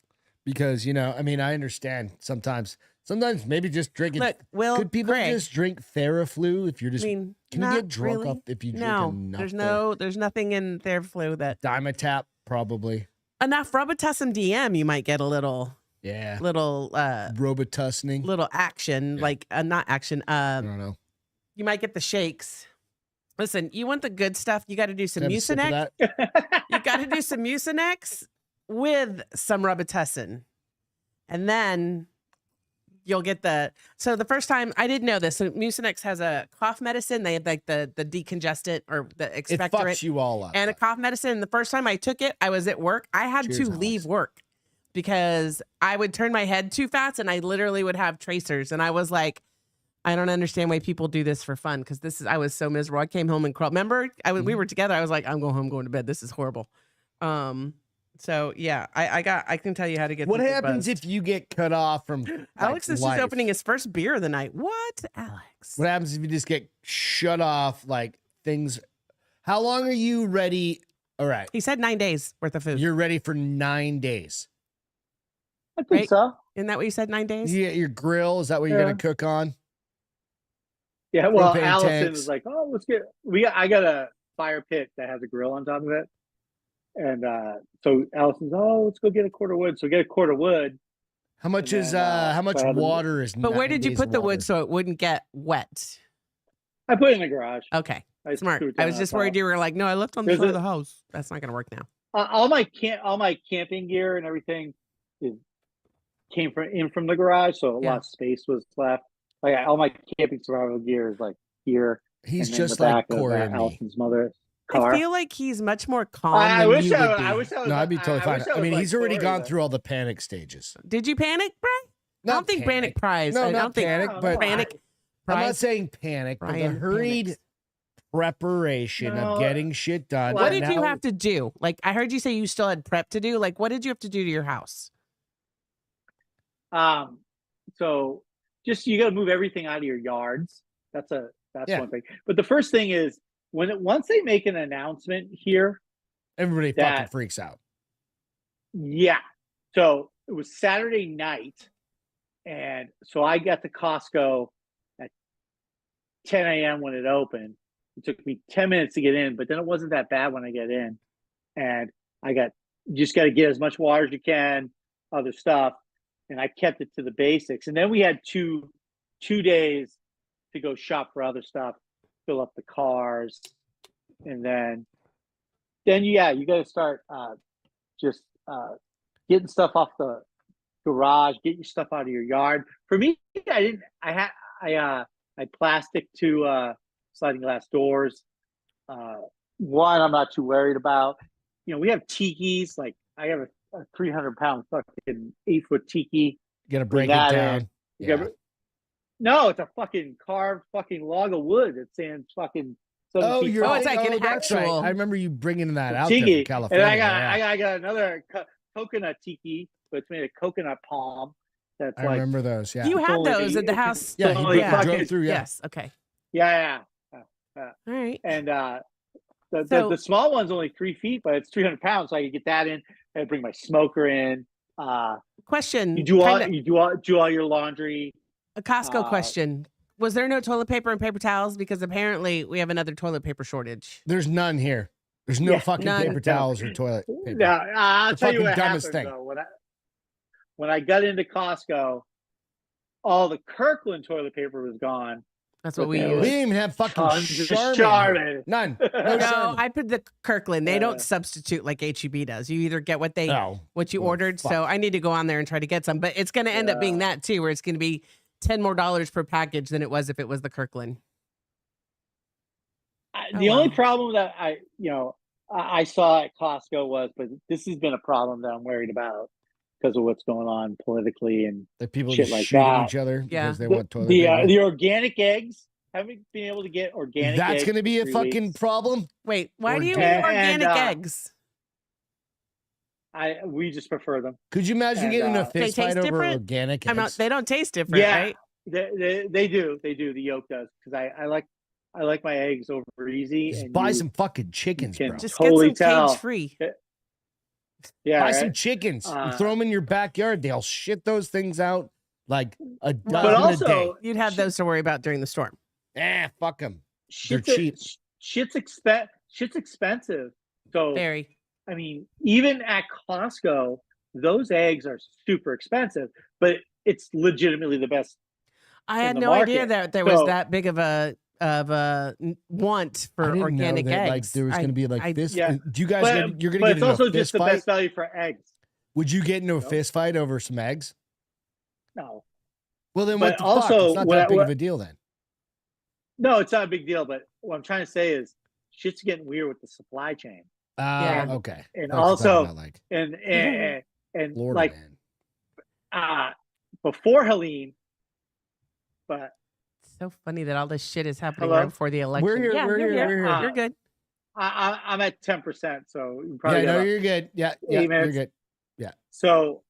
because I mean, I understand sometimes maybe just drinking. Look, Will. Could people Greg, just drink Theraflu if you're just? I mean, can you not get drunk really. off if you drink No, enough? there's nothing in Theraflu that Dimetap probably. enough Robitussin DM. You might get a little Robitussin. little action, Yeah. like not action. I don't know. You might get the shakes. Listen, you want the good stuff? You got to do some Have a sip of Mucinex. that? You got to do some Mucinex with some Robitussin, and then you'll get the. So the first time I didn't know this. So Mucinex has a cough medicine. They had like the decongestant or the It expectorant fucks you all up. and a cough medicine. And the first time I took it, I was at work. I had Cheers, to Alex. leave work because I would turn my head too fast and I literally would have tracers. And I was like, I don't understand why people do this for fun because I was so miserable. I came home and crawled. Remember, we were together. I was like, I'm going home, going to bed. This is horrible. So yeah, I can tell you how to get. What through the happens buzz. if you get cut off from Alex is life? just opening his first beer of the night? What, Alex? What happens if you just get shut off? Like things. How long are you ready? All right, He said 9 days worth of food. you're ready for 9 days. I think Right. so. Isn't that what you said? 9 days? You get your grill. Is that what you're Yeah. gonna cook on? Yeah, well, Propane Allison tanks. was like, "Oh, let's get." I got a fire pit that has a grill on top of it, and so Allison's, "Oh, let's go get a cord of wood." So we get a cord of wood. How much And is then, how much so I have a- water is? But where 9 did you days put the wood water? so it wouldn't get wet? I put it in the garage. Okay, I smart. threw it I down was on just top. worried you were like, no, I left on the There's side a- of the house. That's not going to work now. All my camping gear and everything came from the garage, so a Yeah. lot of space was left. Like all my camping survival gear is like here. He's and then just the like back of, Corey and me. Allison's mother's car. I feel like he's much more calm I than wish you I, would I be. wish I was. No, I'd be totally fine. wish I mean, was he's like already Corey, gone but- through all the panic stages. Did you panic, Brian? I don't think panic prize. No, I not don't think panic, but panic. I'm not prize. saying panic, but the Brian hurried panics. preparation No. of getting shit done. What Well, did you Now- have to do? Like, I heard you say you still had prep to do. Like, what did you have to do to your house? So just you got to move everything out of your yards. That's Yeah. one thing. But the first thing is once they make an announcement here, Everybody fucking that- freaks out. yeah. So it was Saturday night, and so I got to Costco at 10 a.m. when it opened. It took me 10 minutes to get in, but then it wasn't that bad when I get in. And you just got to get as much water as you can, other stuff. And I kept it to the basics. And then we had two days to go shop for other stuff, fill up the cars. And then yeah, you got to start just getting stuff off the garage, get your stuff out of your yard. For me, I plastic to sliding glass doors. One I'm not too worried about. we have tikis. Like I have a 300-pound fucking 8-foot tiki. You gotta break it that down. Yeah. No, it's a fucking carved fucking log of wood. It's saying fucking 7 Oh, feet you're tall. it's like an that's right. actual- I remember you bringing that out there tiki. from California. And yeah. I got another coconut tiki, but it's made of coconut palm. That's I like remember those. Yeah. You It's had only- those at the it's house. Yeah, he only drove fucking- through. Yeah. Yes. Okay. yeah. All right. And So- the small one's only 3 feet, but it's 300 pounds, so I could get that in. I bring my smoker in. Question. You do all kinda- do all your laundry. a Costco question. Was there no toilet paper and paper towels? Because apparently we have another toilet paper shortage. There's none here. There's no Yeah, fucking none. paper towels or toilet paper. Now, I'll The tell you fucking what dumbest happened thing. though. When I got into Costco, all the Kirkland toilet paper was gone. That's what we But We use. didn't even have fucking Tons of Charmin. Charmin. None. No No, Charmin. I put the Kirkland. They Yeah. don't substitute like HEB does. You either get what you No. Oh, ordered. fuck. So I need to go on there and try to get some. But it's going to end up being that too, where it's going to be $10 more per package than it was if it was the Kirkland. The Oh, only wow. problem that I saw at Costco was, but this has been a problem that I'm worried about because of what's going on politically and Like people shit just like shooting that. each other Yeah. because they want toilet paper. the organic eggs. Haven't been able to get organic. That's eggs going to be a for 3 fucking weeks. problem. Wait, why do you Organic. eat organic And, eggs? We just prefer them. Could you imagine And, getting a they fist taste fight over different? organic I'm not, eggs? they don't taste different, Yeah. right? They do. The yolk does because I like my eggs over easy. Just and buy you- some fucking chickens, can bro. Just Totally get some tell. cage free. Yeah, Buy some right? chickens. You Uh, throw them in your backyard. They'll shit those things out like a dozen But But a day. also, You'd have those to worry about during the storm. Fuck them. They're shit's cheap. Shit's expensive. So Very. I mean, even at Costco, those eggs are super expensive, but it's legitimately the best. I in had the no idea market. that there was So- that big of a want I for didn't organic know that, eggs. like there was going to be like I- this. Yeah. Do you guys? You're going But to it's get into also a just fist the fight? best value for eggs. Would you get into a No. fist fight over some eggs? No, Well, then But what the fuck? also, It's not what that I- big what- of a deal then. no, it's not a big deal. But what I'm trying to say is, shit's getting weird with the supply chain, Yeah. Okay. and That's what I'm talking also, about, like and Florida, like man. before Helene, but It's so funny that all this shit is happening Hello? right before the election. We're here, Yeah, we're you're here, good. we're here. You're good. I'm at 10%, so you Yeah, probably no, got you're good. Yeah, 8 yeah, you're minutes. good. So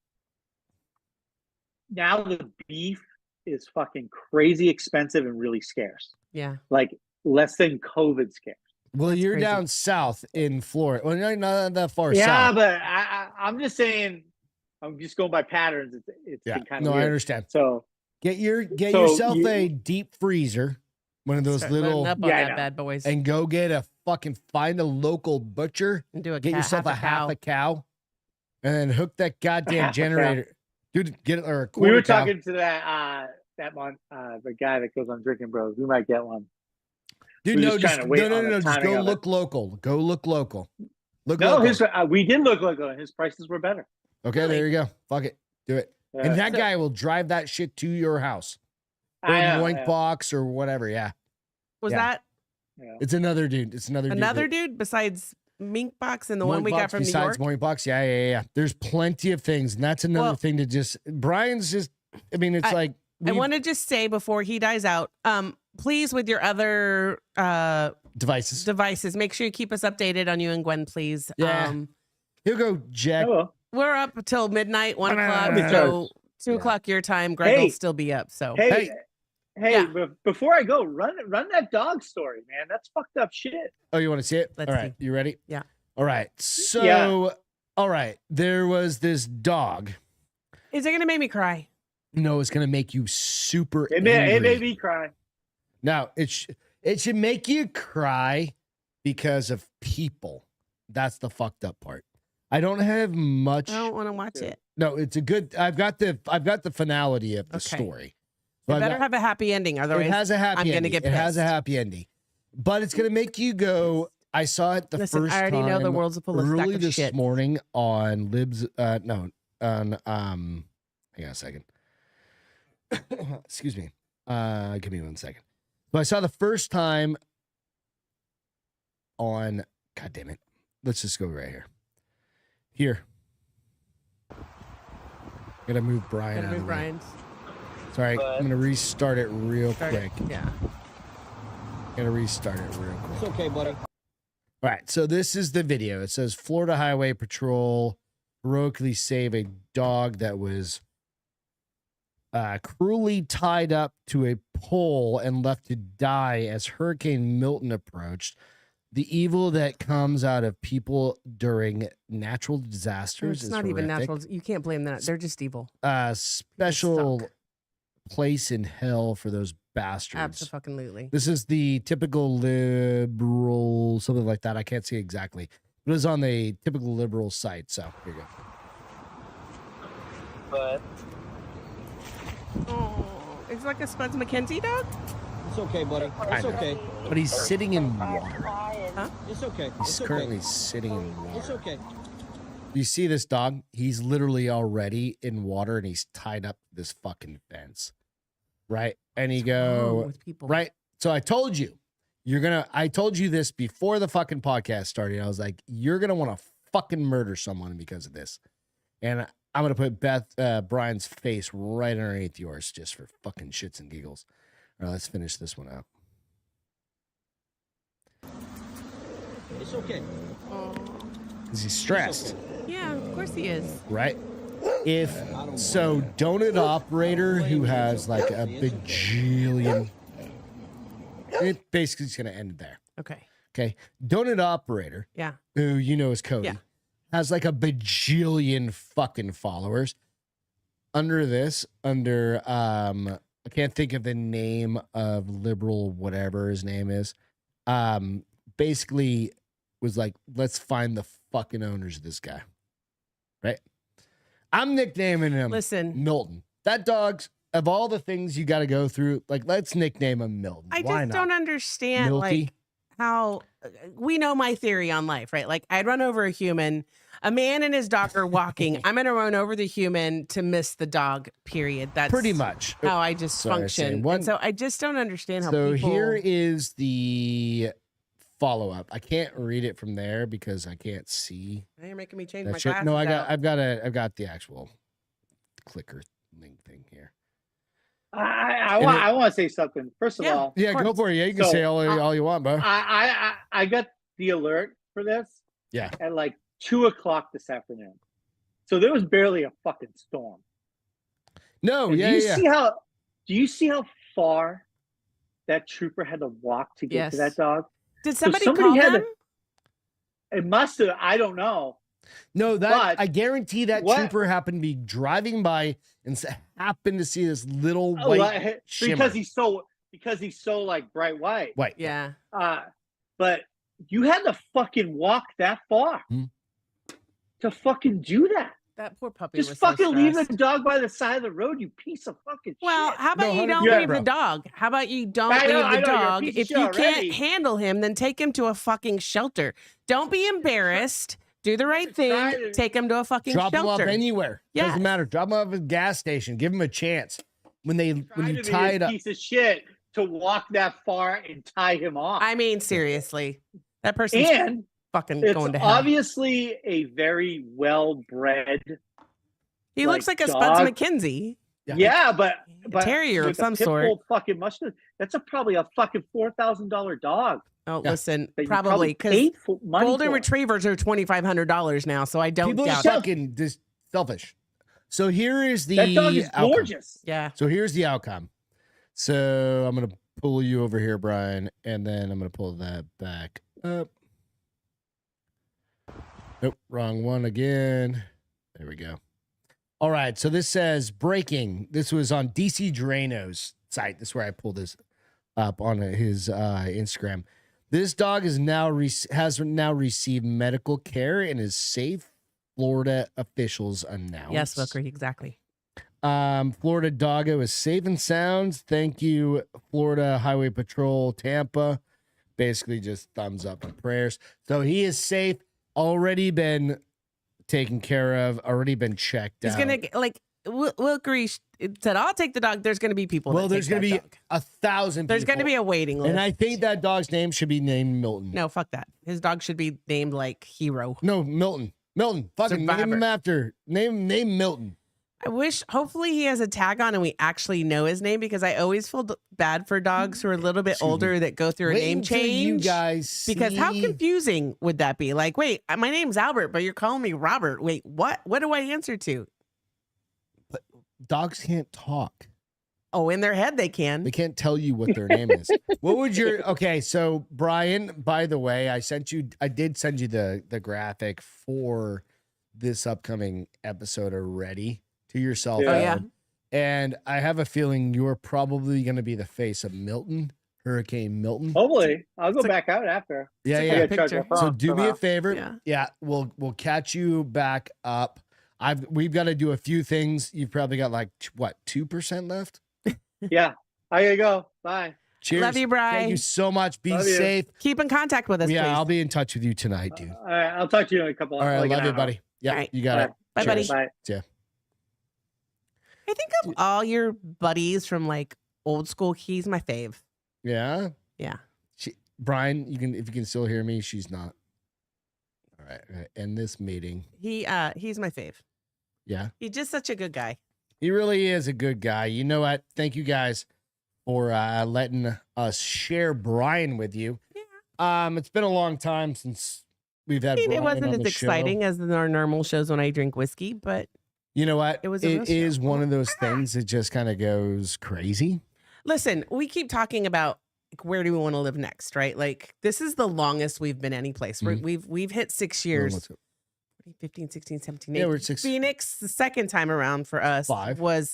now the beef is fucking crazy expensive and really scarce, Yeah. like less than COVID scarce. Well, you're crazy. down south in Florida. Well, not that far Yeah, south. but I'm just saying, I'm just going by patterns. It's Yeah, been kind no, of I weird. understand. So Get So yourself you- a deep freezer, one of those Start loading little, up on Yeah, I that know. bad boys and go get a fucking find a local butcher. and do a Get yourself a half a cow, and then hook that goddamn half a cow. generator. Dude, get it or a we quarter were cow. talking to that one, the guy that goes on Drinking Bros. We might get one. Dude, we're no, just just trying to wait no, on the just timing go of it. look local. Go look local. Look No, local. we did look like his prices were better. Okay, Really? there you go. Fuck it, do it. Yeah. And that So- guy will drive that shit to your house or I know, Moink yeah. box or whatever. Yeah, Was Yeah. that Yeah. it's another dude. It's another another dude. dude besides Mink Box and the one we got from New York? besides Moink box. Yeah. There's plenty of things, and that's another Well- thing to just. Brian's just. I mean, it's like I we want to just say before he dies out, please with your other devices. devices, make sure you keep us updated on you and Gwen, please. Yeah. He'll go jack. Oh, well. We're up until midnight, 1 o'clock, Yeah. so 2 Yeah. o'clock your time. Greg will Hey. still be up. So Hey, Yeah. before I go, run that dog story, man. That's fucked up shit. Oh, you want to see it? Let's All right, you ready? Yeah. All right. So, all right. There was this dog. is it gonna make me cry? No, it's gonna make you super It made angry. me cry. Now, it should make you cry because of people. That's the fucked up part. I don't have much. I don't want to watch Yeah. it. No, it's a good. I've got the finality of the Okay. story. It I've better got- have a happy ending, it otherwise has a happy I'm gonna ending. get It has a pissed. happy ending, but it's gonna make you go. I saw it the listen. first I already time know the world's full of stack early of this shit. morning on Libs. No, on hang on a second. Excuse me. Give me 1 second. So I saw the first time on. God damn it. Let's just go right here. Here. Gotta move Bryan Gotta out of move the way. Brian's. Sorry, I'm gonna restart it real quick. Yeah. Gotta restart it real quick. It's okay, buddy. All right, so this is the video. It says Florida Highway Patrol heroically save a dog that was cruelly tied up to a pole and left to die as Hurricane Milton approached. The evil that comes out of people during natural disasters It's is not even horrific. natural. You can't blame that. They're just evil. Special suck. place in hell for those bastards. Absolutely. This is the typical liberal, something like that. I can't see exactly. It was on the typical liberal site. So here you go. But Oh, it's like a Spuds McKenzie dog. it's okay, buddy. It's know. okay. But he's sitting in water. Huh? It's okay. He's It's currently okay. sitting in It's water. okay. You see this dog? He's literally already in water and he's tied up to this fucking fence. Right? And you What's wrong go, with people? right? So I told you, I told you this before the fucking podcast started. I was like, you're going to want to fucking murder someone because of this. And I'm going to put Brian's face right underneath yours just for fucking shits and giggles. All right, let's finish this one out. It's okay. Oh. Is he stressed? Yeah, of course he is. Right? If so, donut operator who has like a bajillion, it basically is going to end there. Okay. Okay. Donut operator, Yeah. who you know is Cody, Yeah. has like a bajillion fucking followers. Under I can't think of the name of liberal, whatever his name is. Basically was like, let's find the fucking owners of this guy. Right? I'm nicknaming him Listen, Milton. That dog's, of all the things you got to go through, like, let's nickname him Milton. I Why just not? don't understand Milty? like how we know my theory on life, right? Like I'd run over a human, a man and his dog are walking. I'm gonna run over the human to miss the dog. Period. That's Pretty much. how I just Sorry, I was saying function. one- And so I just don't understand how So people. here is the follow-up. I can't read it from there because I can't see Now you're making me change that my shit. glasses. No, out. I've got the actual clicker link thing here. I And want to say something. First of Yeah. all, Yeah, go course. for it. Yeah, you can So, say all you want, bro. I got the alert for this Yeah. at like 2:00 this afternoon. So there was barely a fucking storm. No, And yeah, yeah. do you see how far that trooper had to walk to get to Yes. that dog? Did somebody, somebody call had them? It must have. I don't know. No, that But I guarantee that what- trooper happened to be driving by and happened to see this little Oh, white shimmer. because he's so like bright white. White. Yeah. But you had to fucking walk that far to fucking do that. That poor puppy Just was fucking so leave the stressed. dog by the side of the road, you piece of fucking Well, shit. how about No, you don't 100%, leave bro. the dog? How about you don't I know, leave I the know, you're a dog? piece of If shit you already. can't handle him, then take him to a fucking shelter. Don't be embarrassed. Do the right thing. Try to- Take him to a fucking Drop him off shelter. anywhere. Yes. Doesn't matter. Drop him off at a gas station. Give him a chance. When Try you to be tie this it up. piece of shit to walk that far and tie him off. I mean, seriously, that person's And fucking it's going to hell. obviously a very well-bred. He looks like a dog. Spuds McKenzie. Yeah, but terrier of with a some pit sort. bull fucking mustache. That's probably a fucking $4,000 dog. Oh, Yeah. listen, That you probably because paid money golden for. retrievers are $2,500 now. So I don't People are doubt it. fucking just selfish. So here is the That dog is outcome. gorgeous. Yeah. So here's the outcome. So I'm gonna pull you over here, Brian, and then I'm gonna pull that back up. Nope, wrong one again. There we go. All right, so this says breaking. This was on DC Drano's site. This is where I pulled this up on his Instagram. This dog is has now received medical care and is safe. Florida officials announced. Yes, Booker, exactly. Florida doggo is safe and sound. Thank you, Florida Highway Patrol, Tampa. Basically, just thumbs up and prayers. So he is safe. Already been taken care of. Already been checked He's out. gonna like Wilkery said, "I'll take the dog." There's gonna be people. Well, that there's take gonna that be dog. 1,000. There's gonna be a waiting list. and I think that dog's name should be named Milton. no, fuck that. His dog should be named like Hero. No, Milton. Milton. Fucking name him after. Name Milton. I wish, hopefully he has a tag on and we actually know his name, because I always feel bad for dogs who are a little bit older that go through a name change. You guys because how see- confusing would that be? Like, wait, my name's Albert, but you're calling me Robert. Wait, what? What do I answer to? But dogs can't talk. Oh, in their head they can. They can't tell you what their name is. What would your okay? So Bryan, by the way, I did send you the graphic for this upcoming episode already to your cell phone. Oh, yeah. And I have a feeling you're probably going to be the face of Milton, Hurricane Milton. Hopefully, I'll go back out after. Yeah, It's a yeah. good I gotta charge picture. my So phone do me a somehow. favor. Yeah. We'll catch you back up. We've got to do a few things. You've probably got like what 2% left. Yeah, I gotta go. Bye. Cheers. Love you, Bri. Thank you so much. Be Love you. safe. Keep in contact with us, Yeah, please. I'll be in touch with you tonight, dude. All right, I'll talk to you in a couple. All right, like an love you, hour. buddy. Yeah, All right. you got All it. right. Bye, buddy. Bye. Yeah. I think of all your buddies from like old school, he's my fave. Yeah. Yeah. Bryan, if you can still hear me, she's not. All right. I'm gonna end this meeting. He's my fave. Yeah. He's just such a good guy. He really is a good guy. You know what? Thank you guys for letting us share Bryan with you. Yeah. It's been a long time since we've had Bryan It wasn't on as the exciting show. as our normal shows when I drink whiskey, but You know what? It was a real It is show. one of those things that just kind of goes crazy. listen, we keep talking about like, where do we want to live next, right? Like this is the longest we've been any place. We've hit 6 years. 15, 16, 17, 18. Yeah, we're at 6. Phoenix, the second time around for us 5. was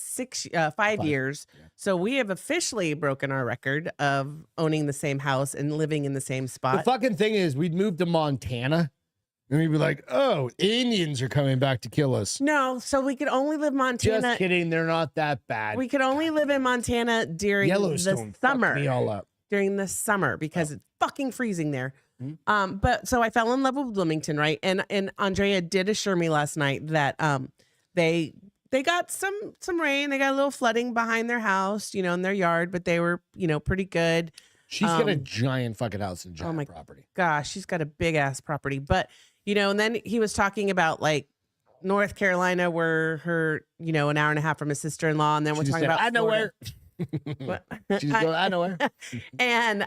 5 years. Yeah. So we have officially broken our record of owning the same house and living in the same The spot. fucking thing is, we'd move to Montana and we'd be like, oh, Indians are coming back to kill us. No, so we could only live Montana. Just kidding. They're not that bad. We could only live in Montana during Yellowstone the summer. fucked me all up. During the summer because it's fucking freezing there. Mhm. But so I fell in love with Bloomington, right? And Andrea did assure me last night that they got some rain, they got a little flooding behind their house, in their yard, but they were, pretty good. She's got a giant fucking house and giant my property. Gosh, she's got a big ass property. But and then he was talking about like North Carolina, where her, an hour and a half from his sister-in-law, and then She we're just talking said, about I know Florida. where. What? She's going, I know where. And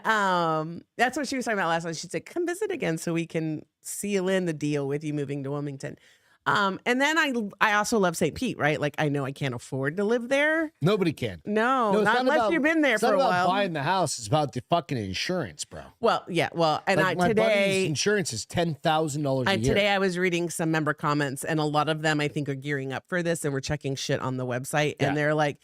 that's what she was talking about last night. She said, come visit again so we can seal in the deal with you moving to Wilmington. And then I also love St. Pete, right? Like I know I can't afford to live there. Nobody can. No, it's not unless about- you've been there It's for not a about while. buying the house. It's about the fucking insurance, bro. Well, yeah. Well, and Like, my buddy's today insurance is $10,000 a year. today I was reading some member comments, and a lot of them I think are gearing up for this, and we're checking shit on the website, and Yeah. they're like,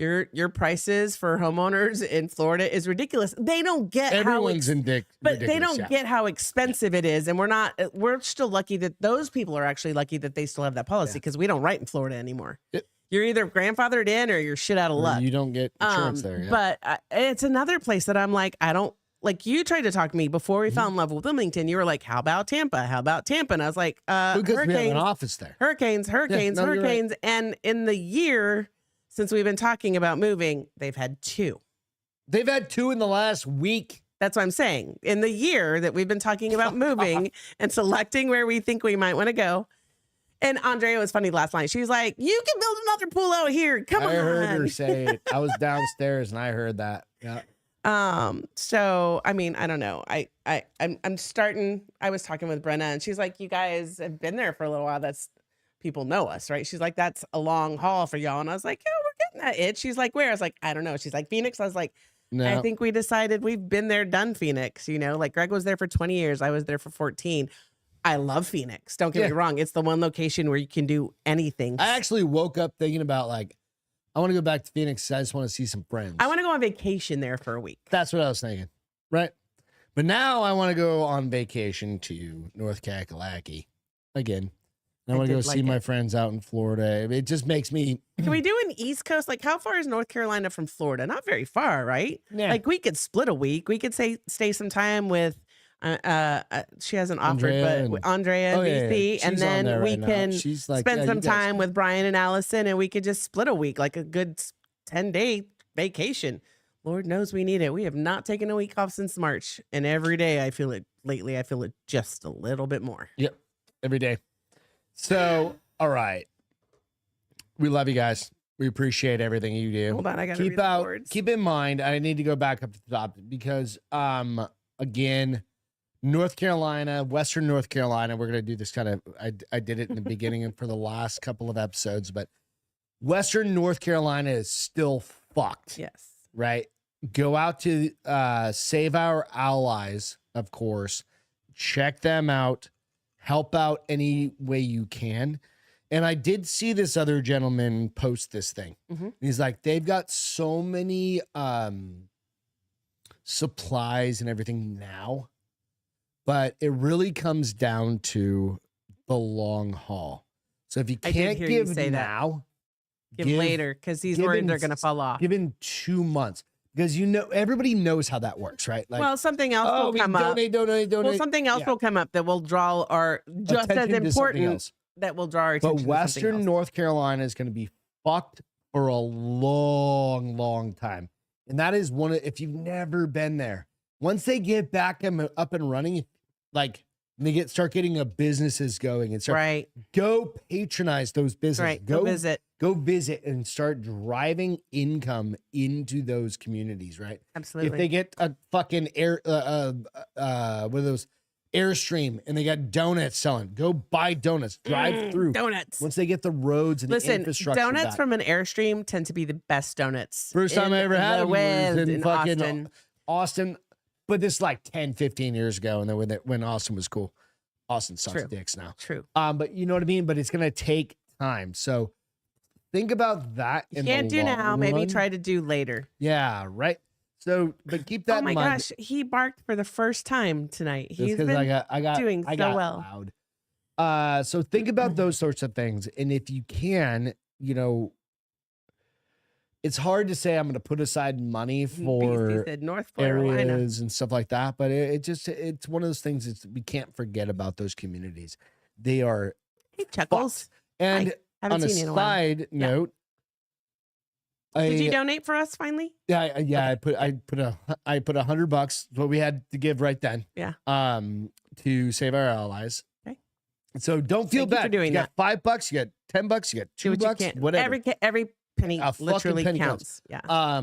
your prices for homeowners in Florida is ridiculous. They don't get Everyone's how but they don't get how expensive it is, and we're still lucky that those people are actually lucky that they still have that policy because we don't write in Florida anymore. Yep. You're either grandfathered in or you're shit out of luck. You don't get insurance there. Yeah. But it's another place that I'm like, I don't like. You tried to talk to me before we fell in love with Wilmington. You were like, "How about Tampa? How about Tampa?" And I was like, because we have an hurricanes, office there. hurricanes, no, you're right. hurricanes." And in the year since we've been talking about moving, they've had 2. They've had 2 in the last week. That's what I'm saying. In the year that we've been talking about moving and selecting where we think we might want to go. And Andrea was funny last night. She was like, "You can build another pool out here. Come on." I heard her say it. I was downstairs and I heard that. Yeah. So I mean, I don't know. I'm starting. I was talking with Brenna, and she's like, "You guys have been there for a little while. That's people know us, right?" She's like, "That's a long haul for y'all." And I was like, "Yeah, we're getting that itch." She's like, "Where?" I was like, "I don't know." She's like, "Phoenix." I was like, No. I think we decided we've been there, done Phoenix. Like Greg was there for 20 years. I was there for 14. I love Phoenix. Don't get me wrong. It's the one location where you can do anything. I actually woke up thinking about like, I want to go back to Phoenix. I just want to see some friends. I want to go on vacation there for a week. That's what I was thinking. Right. But now I want to go on vacation to North Kakalaki again. I want to go did see like my it. friends out in Florida. It just makes me. Can we do an East Coast? Like, how far is North Carolina from Florida? Not very far, right? Yeah. Like, we could split a week. We could stay some time with. She hasn't offered, Andrea but and- with Andrea and Oh, yeah, BC, yeah. and She's on then there we right now. can She's like, spend yeah, some you guys- time with Brian and Allison, and we could just split a week, like a good 10-day vacation. Lord knows we need it. We have not taken a week off since March, and every day I feel it. Lately, I feel it just a little bit more. Yep. Every day. So, all right. We love you guys. We appreciate everything you do. Hold on, I gotta read the boards. Keep in mind, I need to go back up to the top because again, North Carolina, Western North Carolina, we're gonna do this kind of I did it in the beginning and for the last couple of episodes, but Western North Carolina is still fucked. Yes. Right? Go out to Save Our Allies, of course. Check them out. Help out any way you can. And I did see this other gentleman post this thing. Mm-hmm. He's like, they've got so many supplies and everything now, but it really comes down to the long haul. So if you can't give now, give later, because he's worried they're going to fall off. Give in 2 months. Because everybody knows how that works, right? Like, well, something else will come up. Donate. Well, something else will come up that will draw our just as important that will draw our attention. But Western North Carolina is going to be fucked for a long, long time, and that is one of, if you've never been there, once they get back up and running, like they start getting businesses going and start go patronize those businesses. Right, go visit. Go visit and start driving income into those communities, right? Absolutely. If they get a fucking what are those Airstream and they got donuts selling, go buy donuts, drive through donuts. Once they get the roads and the infrastructure donuts back. from an Airstream tend to be the best donuts. First time I ever had them was in fucking Austin. But this is like 10, 15 years ago, and then when Austin was cool. Austin sucks dicks now. True. But you know what I mean? But it's gonna take time. So think about that. You can't do now. Maybe try to do later. Yeah, right. So, but keep that in mind. Oh my gosh, he barked for the first time tonight. He's been doing so well. Loud. So think about those sorts of things, and if you can, it's hard to say I'm going to put aside money for North Carolina areas and stuff like that, but it's one of those things that we can't forget about those communities. They are chuckles. Fucked. And on a side note, did you donate for us finally? Yeah, I put $100, what we had to give right then. Yeah. To Save Our Allies. Okay. So don't feel bad. For doing you got $5, you got $10, you got $2, whatever. Every penny literally counts. Yeah.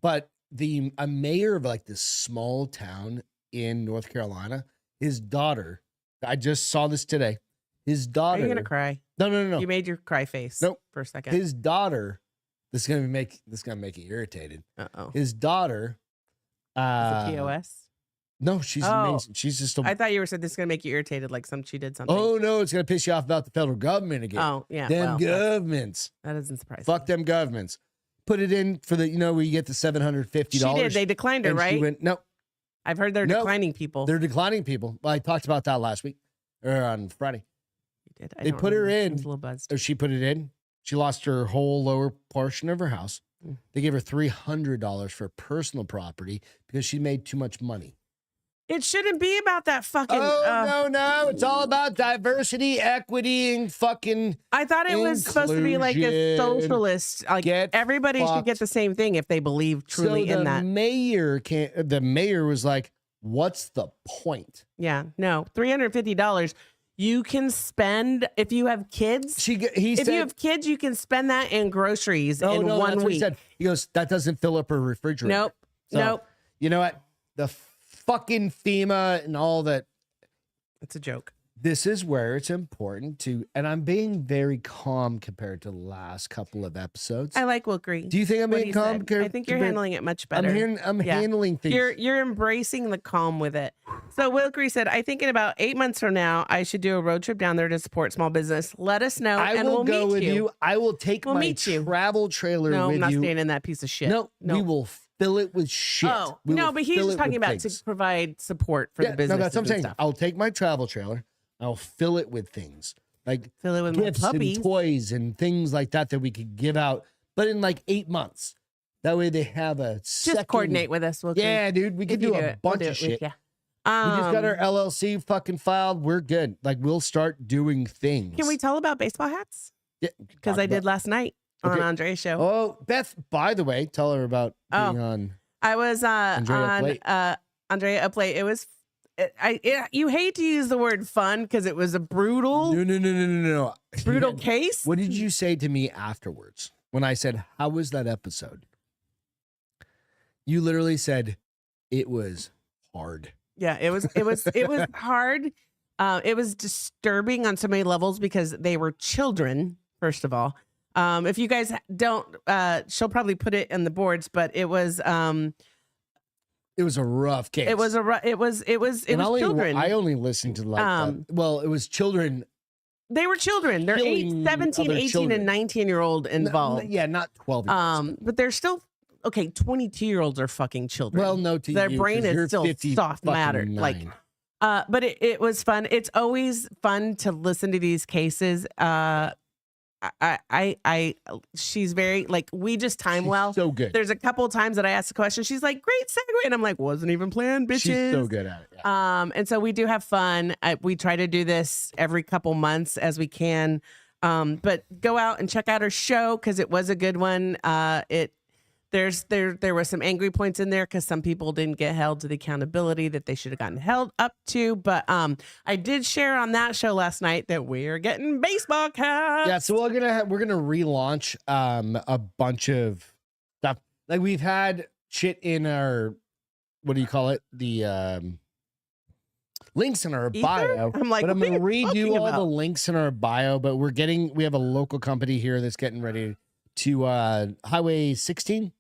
But a mayor of like this small town in North Carolina, his daughter, I just saw this today. His daughter. Are you gonna cry? No. You made your cry face. Nope. For a second. His daughter. This is gonna make you irritated. His daughter. Is it POS? No, she's amazing. She's just. I thought you were saying this is gonna make you irritated, like she did something. Oh no, it's gonna piss you off about the federal government again. Oh yeah, them governments. That doesn't surprise me. Fuck them governments. Put it in for the where you get the $750. She did. They declined her, right? She went, no. I've heard they're declining people. They're declining people. Well, I talked about that last week or on Friday. You did. They put her in. A little buzzed. Or she put it in. She lost her whole lower portion of her house. They gave her $300 for personal property because she made too much money. It shouldn't be about that fucking. No. It's all about diversity, equity, and fucking. I thought it was supposed to be like a socialist. Like everybody should get the same thing if they believe truly in that. The mayor was like, "What's the point?" Yeah, no, $350. You can spend if you have kids. You have kids, you can spend that in groceries in 1 week. He goes, "That doesn't fill up her refrigerator." Nope. You know what? The fucking FEMA and all that. It's a joke. This is where it's important to, and I'm being very calm compared to the last couple of episodes. I like Wilkery. Do you think I'm being calm? I think you're handling it much better. I'm handling things. You're embracing the calm with it. So Wilkery said, I think in about 8 months from now, I should do a road trip down there to support small business. Let us know, and we'll go meet with you. I will take my travel trailer with you. No, I'm not staying in that piece of shit. No, we will fill it with shit. Oh, no, but he's just talking about to provide support for the business. No, that's what I'm saying. I'll take my travel trailer. I'll fill it with things like fill it with gifts puppies and toys and things like that we could give out, but in like 8 months. That way they have a just coordinate with us. Yeah, dude, we can do a bunch of shit. Yeah. We just got our LLC fucking filed. We're good. Like we'll start doing things. Can we tell about baseball hats? Yeah, because I did last night on Andrea's show. Oh, Beth, by the way, tell her about being on. I was on Andrea Up Late. you hate to use the word fun because it was a brutal No. case. What did you say to me afterwards when I said, how was that episode? You literally said it was hard. Yeah, it was hard. It was disturbing on so many levels because they were children, first of all. If you guys don't, she'll probably put it in the boards, but it was a rough case. It was children. I only listened to it was children. They were children. They're 8, 17, 18, children. and 19-year-old involved. Yeah, not 12 years old. But they're still 22-year-olds are fucking children. Well, no, to their you, brain 'cause is you're still 50 soft matter. fucking Like, nine. but it was fun. It's always fun to listen to these cases. She's very like, we just time She's well. so good. There's a couple of times that I asked a question. She's like, great segue. And I'm like, wasn't even planned, bitches. She's so good at it. Yeah. And so we do have fun. We try to do this every couple months as we can. But go out and check out her show because it was a good one. There were some angry points in there because some people didn't get held to the accountability that they should have gotten held up to. But I did share on that show last night that we're getting baseball caps. Yeah, so we're gonna relaunch a bunch of stuff. Like we've had shit in our, what do you call it? The links in our Ether? bio. I'm like, but I'm what are gonna you redo talking all the about? links in our bio. But we have a local company here that's getting ready to Highway 16.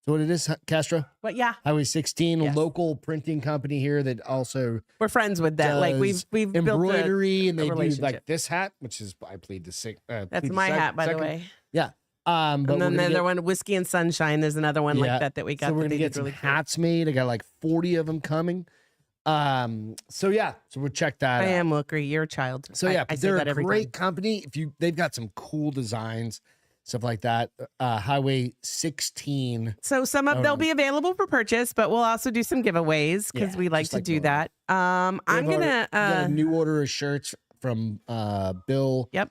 So what it is, Castro? But yeah, Highway 16, Yes. a local printing company here that also we're friends with that. Like does we've built embroidery, and a they do relationship. like this hat, which is I plead the sick. That's my hat, by the way. Yeah. But And then we're the gonna other get- one, Whiskey and Sunshine, is another one Yeah. like that we got. So we're that gonna they get did some really cool. hats made. I got like 40 of them coming. So yeah, so we'll check that I out. am Wilkery. You're a child. So yeah, I but say they're that a every great time. company. They've got some cool designs, stuff like that. Highway 16. So some of they'll be available for purchase, but we'll also do some giveaways because Yeah, we like just to like do normal. that. I'm gonna. We got a new order of shirts from Bill. Yep.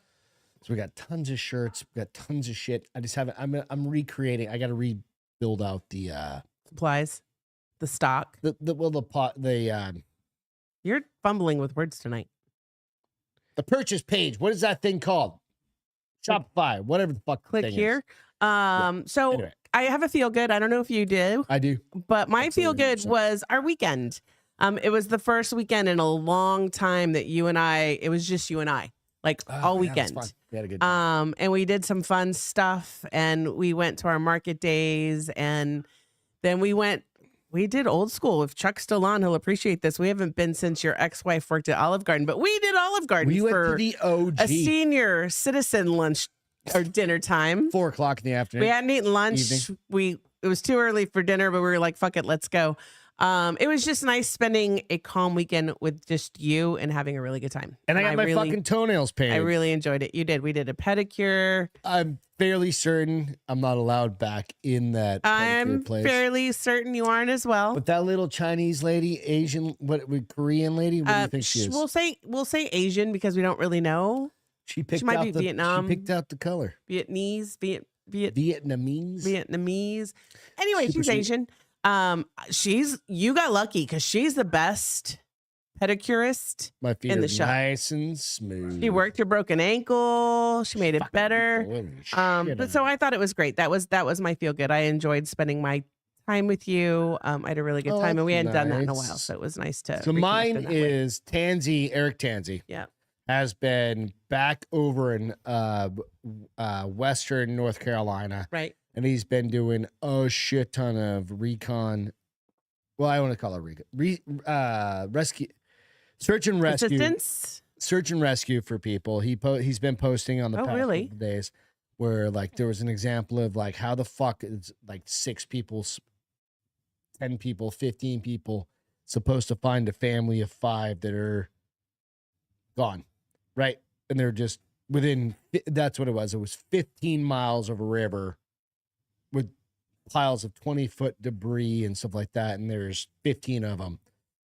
So we got tons of shirts. We got tons of shit. I just haven't. I'm recreating. I got to rebuild out the Supplies, the stock. You're fumbling with words tonight. the purchase page. What is that thing called? Shopify, whatever the fuck. the Click thing here. is. So Anyway, I have a feel good. I don't know if you do, I do. but my feel Absolutely, good 100%. was our weekend. It was the first weekend in a long time that it was just you and I, like all Yeah, it was weekend. fun. We had a good time. And we did some fun stuff, and we went to our market days, and then we did old school. If Chuck's still on, he'll appreciate this. We haven't been since your ex-wife worked at Olive Garden, but we did Olive Garden We went to for the OG. a senior citizen lunch or dinner time. 4:00 in the afternoon. We hadn't eaten lunch. Evening. It was too early for dinner, but we were like, fuck it, let's go. It was just nice spending a calm weekend with just you and having a really good time. And I got my fucking toenails painted. I really enjoyed it. You did. We did a pedicure. I'm fairly certain I'm not allowed back in that I'm pedicure place. fairly certain you aren't as well. But that little Chinese lady, Asian, Korean lady, what do you think she is? We'll say Asian because we don't really know. She picked might out be the Vietnam. She picked out the color. Vietnamese. Vietnamese. Anyway, Super she's sweet. Asian. You got lucky because she's the best pedicurist. My feet in are the shop. nice and smooth. She worked your broken ankle. She made it Fucking better. holy But shit, so I thought it was great. That was my feel good. I enjoyed spending my time with you. I had a really good Oh, time, and we hadn't done that in a nice. while, so it was nice to. So reconnect mine in that way. is Eric Tanzi. Yeah. Has been back over in Western North Carolina. Right. And he's been doing a shit ton of recon. Well, I want to call it recon. Rescue. Search and rescue. Assistance. Search and rescue for people. He's been posting on the Oh, past really? couple days where like there was an example of like how the fuck is like 6 people, 10 people, 15 people supposed to find a family of 5 that are gone, right? And they're just within, that's what it was. It was 15 miles of a river with piles of 20-foot debris and stuff like that. And there's 15 of them.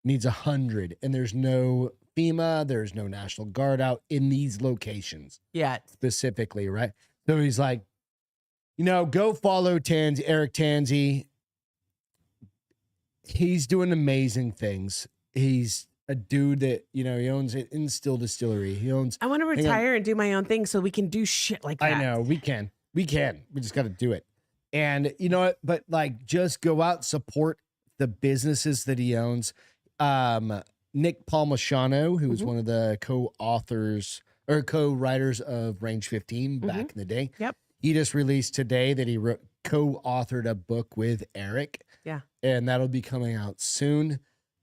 Needs 100. And there's no FEMA, there's no National Guard out in these locations Yeah. specifically, right? So he's like, go follow Eric Tanzi. He's doing amazing things. He's a dude that, he owns an Instill Distillery. He owns. I want to retire and do my own thing so we can do shit like that. I know we can. We just got to do it. And you know what? But like, just go out, support the businesses that he owns. Nick Palmisano, who was one of the co-authors or co-writers of Range 15 back in the day. Yep. He just released today that he co-authored a book with Eric. Yeah. And that'll be coming out soon.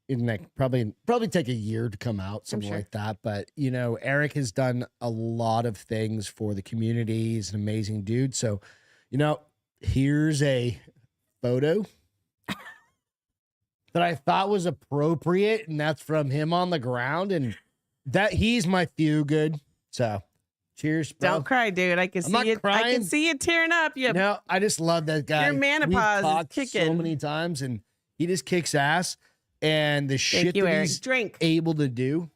In like probably take a year to come out, something like that. But Eric has done a lot of things for the community. He's an amazing dude. So, here's a photo that I thought was appropriate, and that's from him on the ground, and that he's my feel good. So, cheers, bro. Don't cry, dude. I can see it. I can see it tearing up. You. No, I just love that guy. Your menopause is kicking so many times, and he just kicks ass. And the shit that Eric. he's Drink. able to do.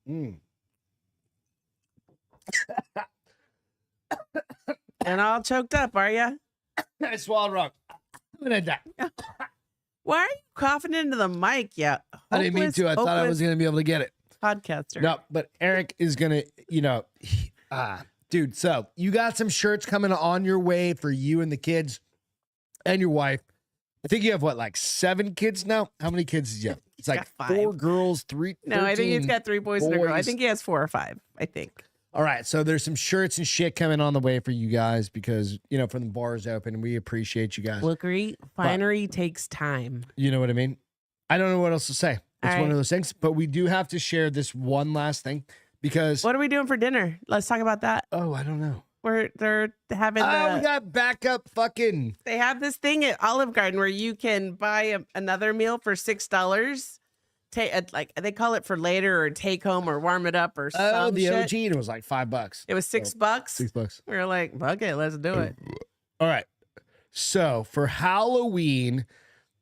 And all choked up, are you? I swallowed wrong. I'm gonna die. Why are you coughing into the mic? Yeah, I didn't mean to. I thought I was gonna be able to get it. Podcaster. No, but Eric is gonna, dude. So you got some shirts coming on your way for you and the kids and your wife. I think you have like 7 kids now. How many kids did you have? It's like 4 girls, 3. No, I think he's got 3 boys and a girl. I think he has 4 or 5. I think. All right, so there's some shirts and shit coming on the way for you guys because from the bars open, and we appreciate you guys. Finery takes time. You know what I mean? I don't know what else to say. It's one of those things, but we do have to share this one last thing because what are we doing for dinner? Let's talk about that. Oh, I don't know. They're having we got backup fucking. They have this thing at Olive Garden where you can buy another meal for $6. Like they call it for later or take home or warm it up or some the shit. OG, and it was like $5. It was $6. $6. We were like, fuck it, let's do it. All right. So for Halloween,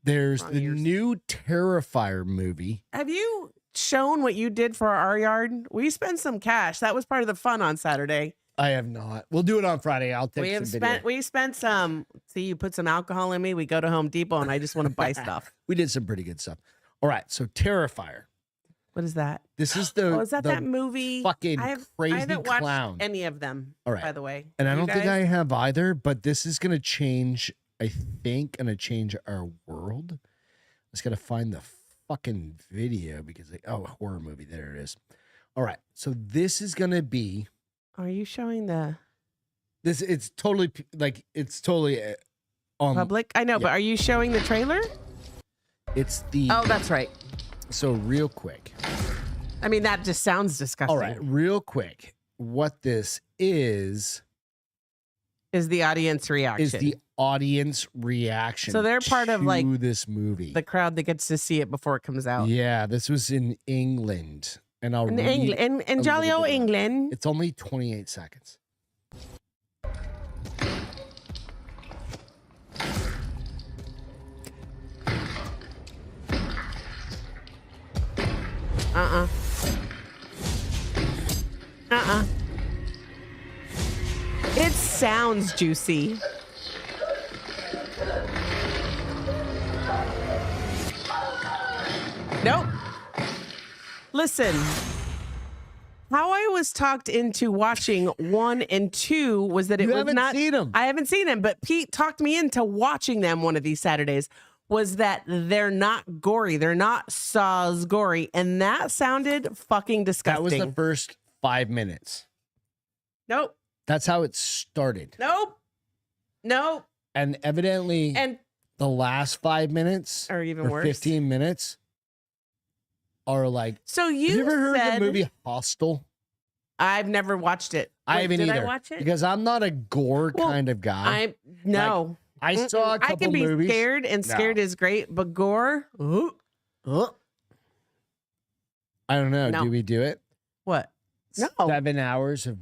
there's the new Terrifier movie. Have you shown what you did for our yard? We spent some cash. That was part of the fun on Saturday. I have not. We'll do it on Friday. I'll take some video. We spent some. See, you put some alcohol in me. We go to Home Depot, and I just want to buy stuff. We did some pretty good stuff. All right, so Terrifier. What is that? This is the. Oh, is that movie? Fucking crazy I haven't clown. watched any of them. All right, by the way, and I don't think I have either. But this is gonna change. I think gonna change our world. I just gotta find the fucking video because horror movie. There it is. All right, so this is gonna be. Are you showing the? It's totally on public. I know, but are you showing the trailer? It's the. Oh, that's right. So real quick. I mean, that just sounds disgusting. All right, real quick. What this is the audience reaction. Is the audience reaction. So they're part of like this movie. The crowd that gets to see it before it comes out. Yeah, this was in England. And I'll read in jolly old England. It's only 28 seconds. It sounds juicy. Nope. Listen, how I was talked into watching 1 and 2 was that it was not. Seen them. I haven't seen them, but Pete talked me into watching them one of these Saturdays. Was that they're not gory, they're not Saws gory, and that sounded fucking disgusting. That was the first 5 minutes. Nope. That's how it started. Nope. And evidently, the last 5 minutes or even worse, 15 minutes. Are like, so you have you ever heard of the movie Hostel? I've never watched it. I haven't either. Did I watch it? Because I'm not a gore kind of guy. No. Like, I saw a couple I can be movies. Scared, and scared is great, but gore. I don't know. No. Do we do it? What? No. 7 hours of.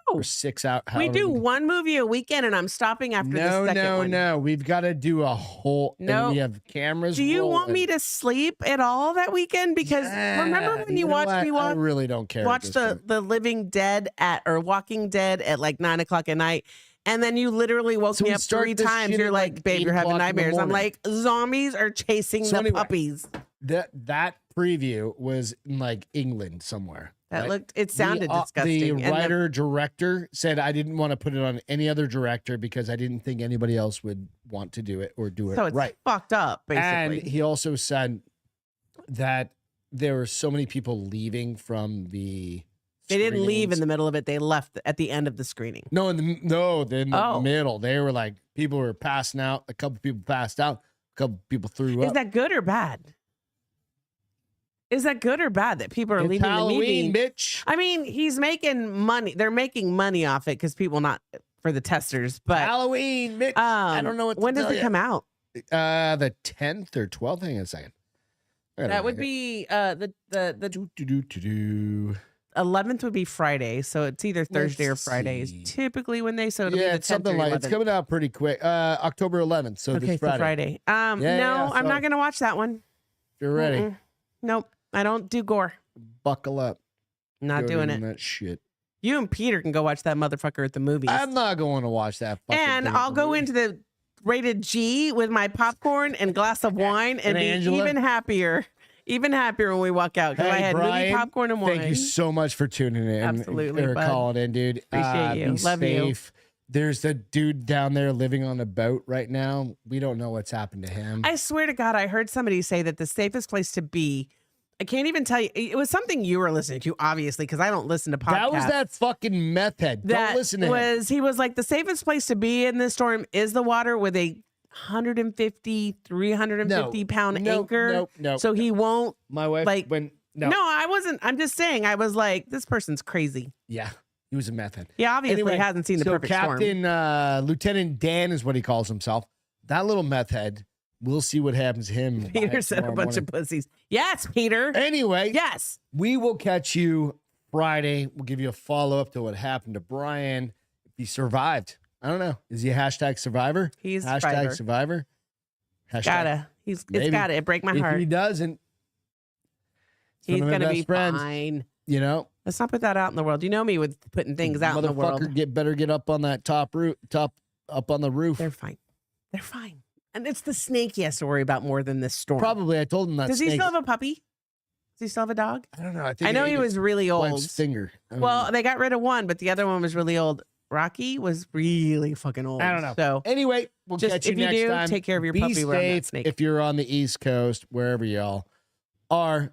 Or 6 hours. We do one movie a weekend, and I'm stopping after the second one. No. We've got to do a whole. No. And we have cameras. Do you want me to sleep at all that weekend? Because remember when you watched me watch? I really don't care. Watch the Living Dead or Walking Dead at like 9 o'clock at night. And then you literally woke me up 3 times. You're like, babe, you're having nightmares. I'm like, zombies are chasing the puppies. That preview was in like England somewhere. That right? it sounded disgusting. The And the- writer director said I didn't want to put it on any other director because I didn't think anybody else would want to do it or do it so it's right. fucked up, And basically. he also said that there were so many people leaving from the. They didn't leave in screenings. the middle of it. They left in the screening. No, in the Oh. middle. They were like people were passing out. A couple people passed out. A couple people threw Is up. that good or bad? Is that good or bad that people are It's leaving Halloween, the movie? bitch. I mean, he's making money. They're making money off it because people not for the testers. But Halloween, bitch. I don't know what. when to does tell it ya. come out? The 10th or 12th. Hang on a second. That would be the Do. 11th would be Friday, so it's either Thursday or Let's Friday is see. typically when they. So it'll be Yeah, the it's 10th something or like 11th. it's coming out pretty quick. October 11th. So Okay, this so Friday. Friday. yeah, I'm so- not gonna watch that one. If you're ready, Mm-mm. Nope, I don't do gore. buckle up. Not Go doing to it. That shit. You and Peter can go watch that motherfucker at the movies. I'm not going to watch that. Fucking And thing. I'll go into the rated G with my popcorn and glass of wine and And be Angela? even happier when we walk out because I Hey, had movie Bryan, popcorn and wine. Thank you so much for tuning in. Absolutely, or bud. calling in, dude. Appreciate you. Be Love you. safe. There's a dude down there living on a boat right now. We don't know what's happened to him. I swear to God, I heard somebody say that the safest place to be. I can't even tell you. It was something you were listening to, obviously, because I don't listen to podcasts. That was that fucking meth head. That Don't listen to him. was he was like the safest place to be in this storm is the water with a 350 pound anchor. Nope. So he won't. My wife, like- when no, No, I wasn't. I'm just saying. I was like, this person's crazy. yeah, he was a meth head. He obviously Anyway, hasn't seen the so perfect storm. Captain Lieutenant Dan is what he calls himself. That little meth head. We'll see what happens to him. Peter said a tomorrow bunch of morning. pussies. Yes, Peter. Anyway, Yes. we will catch you Friday. We'll give you a follow up to what happened to Bryan. If he survived, I don't know. Is he a hashtag survivor? He's a hashtag survivor. survivor. Hashtag. Gotta. It's Maybe. gotta. It break my If heart. he doesn't, He's some of my gonna be best friends, fine. You know, Let's not put that out in the world. You know me with putting things out in the world. Motherfucker, better get up on that top up on the roof. They're fine. They're fine. And it's the snake he has to worry about more than this storm. Probably, I told him that. Does he snake- still have a puppy? Does he still have a dog? I don't know. I think I know ate he his was really old. wife's finger. I don't Well, know. they got rid of one, but the other one was really old. Rocky was really fucking old. I don't know. So Anyway, we'll just catch you if you next do, time. take care of your Be puppy around that safe snake. if you're on the East Coast, wherever y'all are.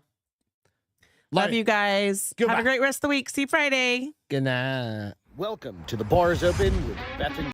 Love you guys. Goodbye. Have a great rest of the week. See you Friday. Good night. Welcome to the Bars Open with Beth and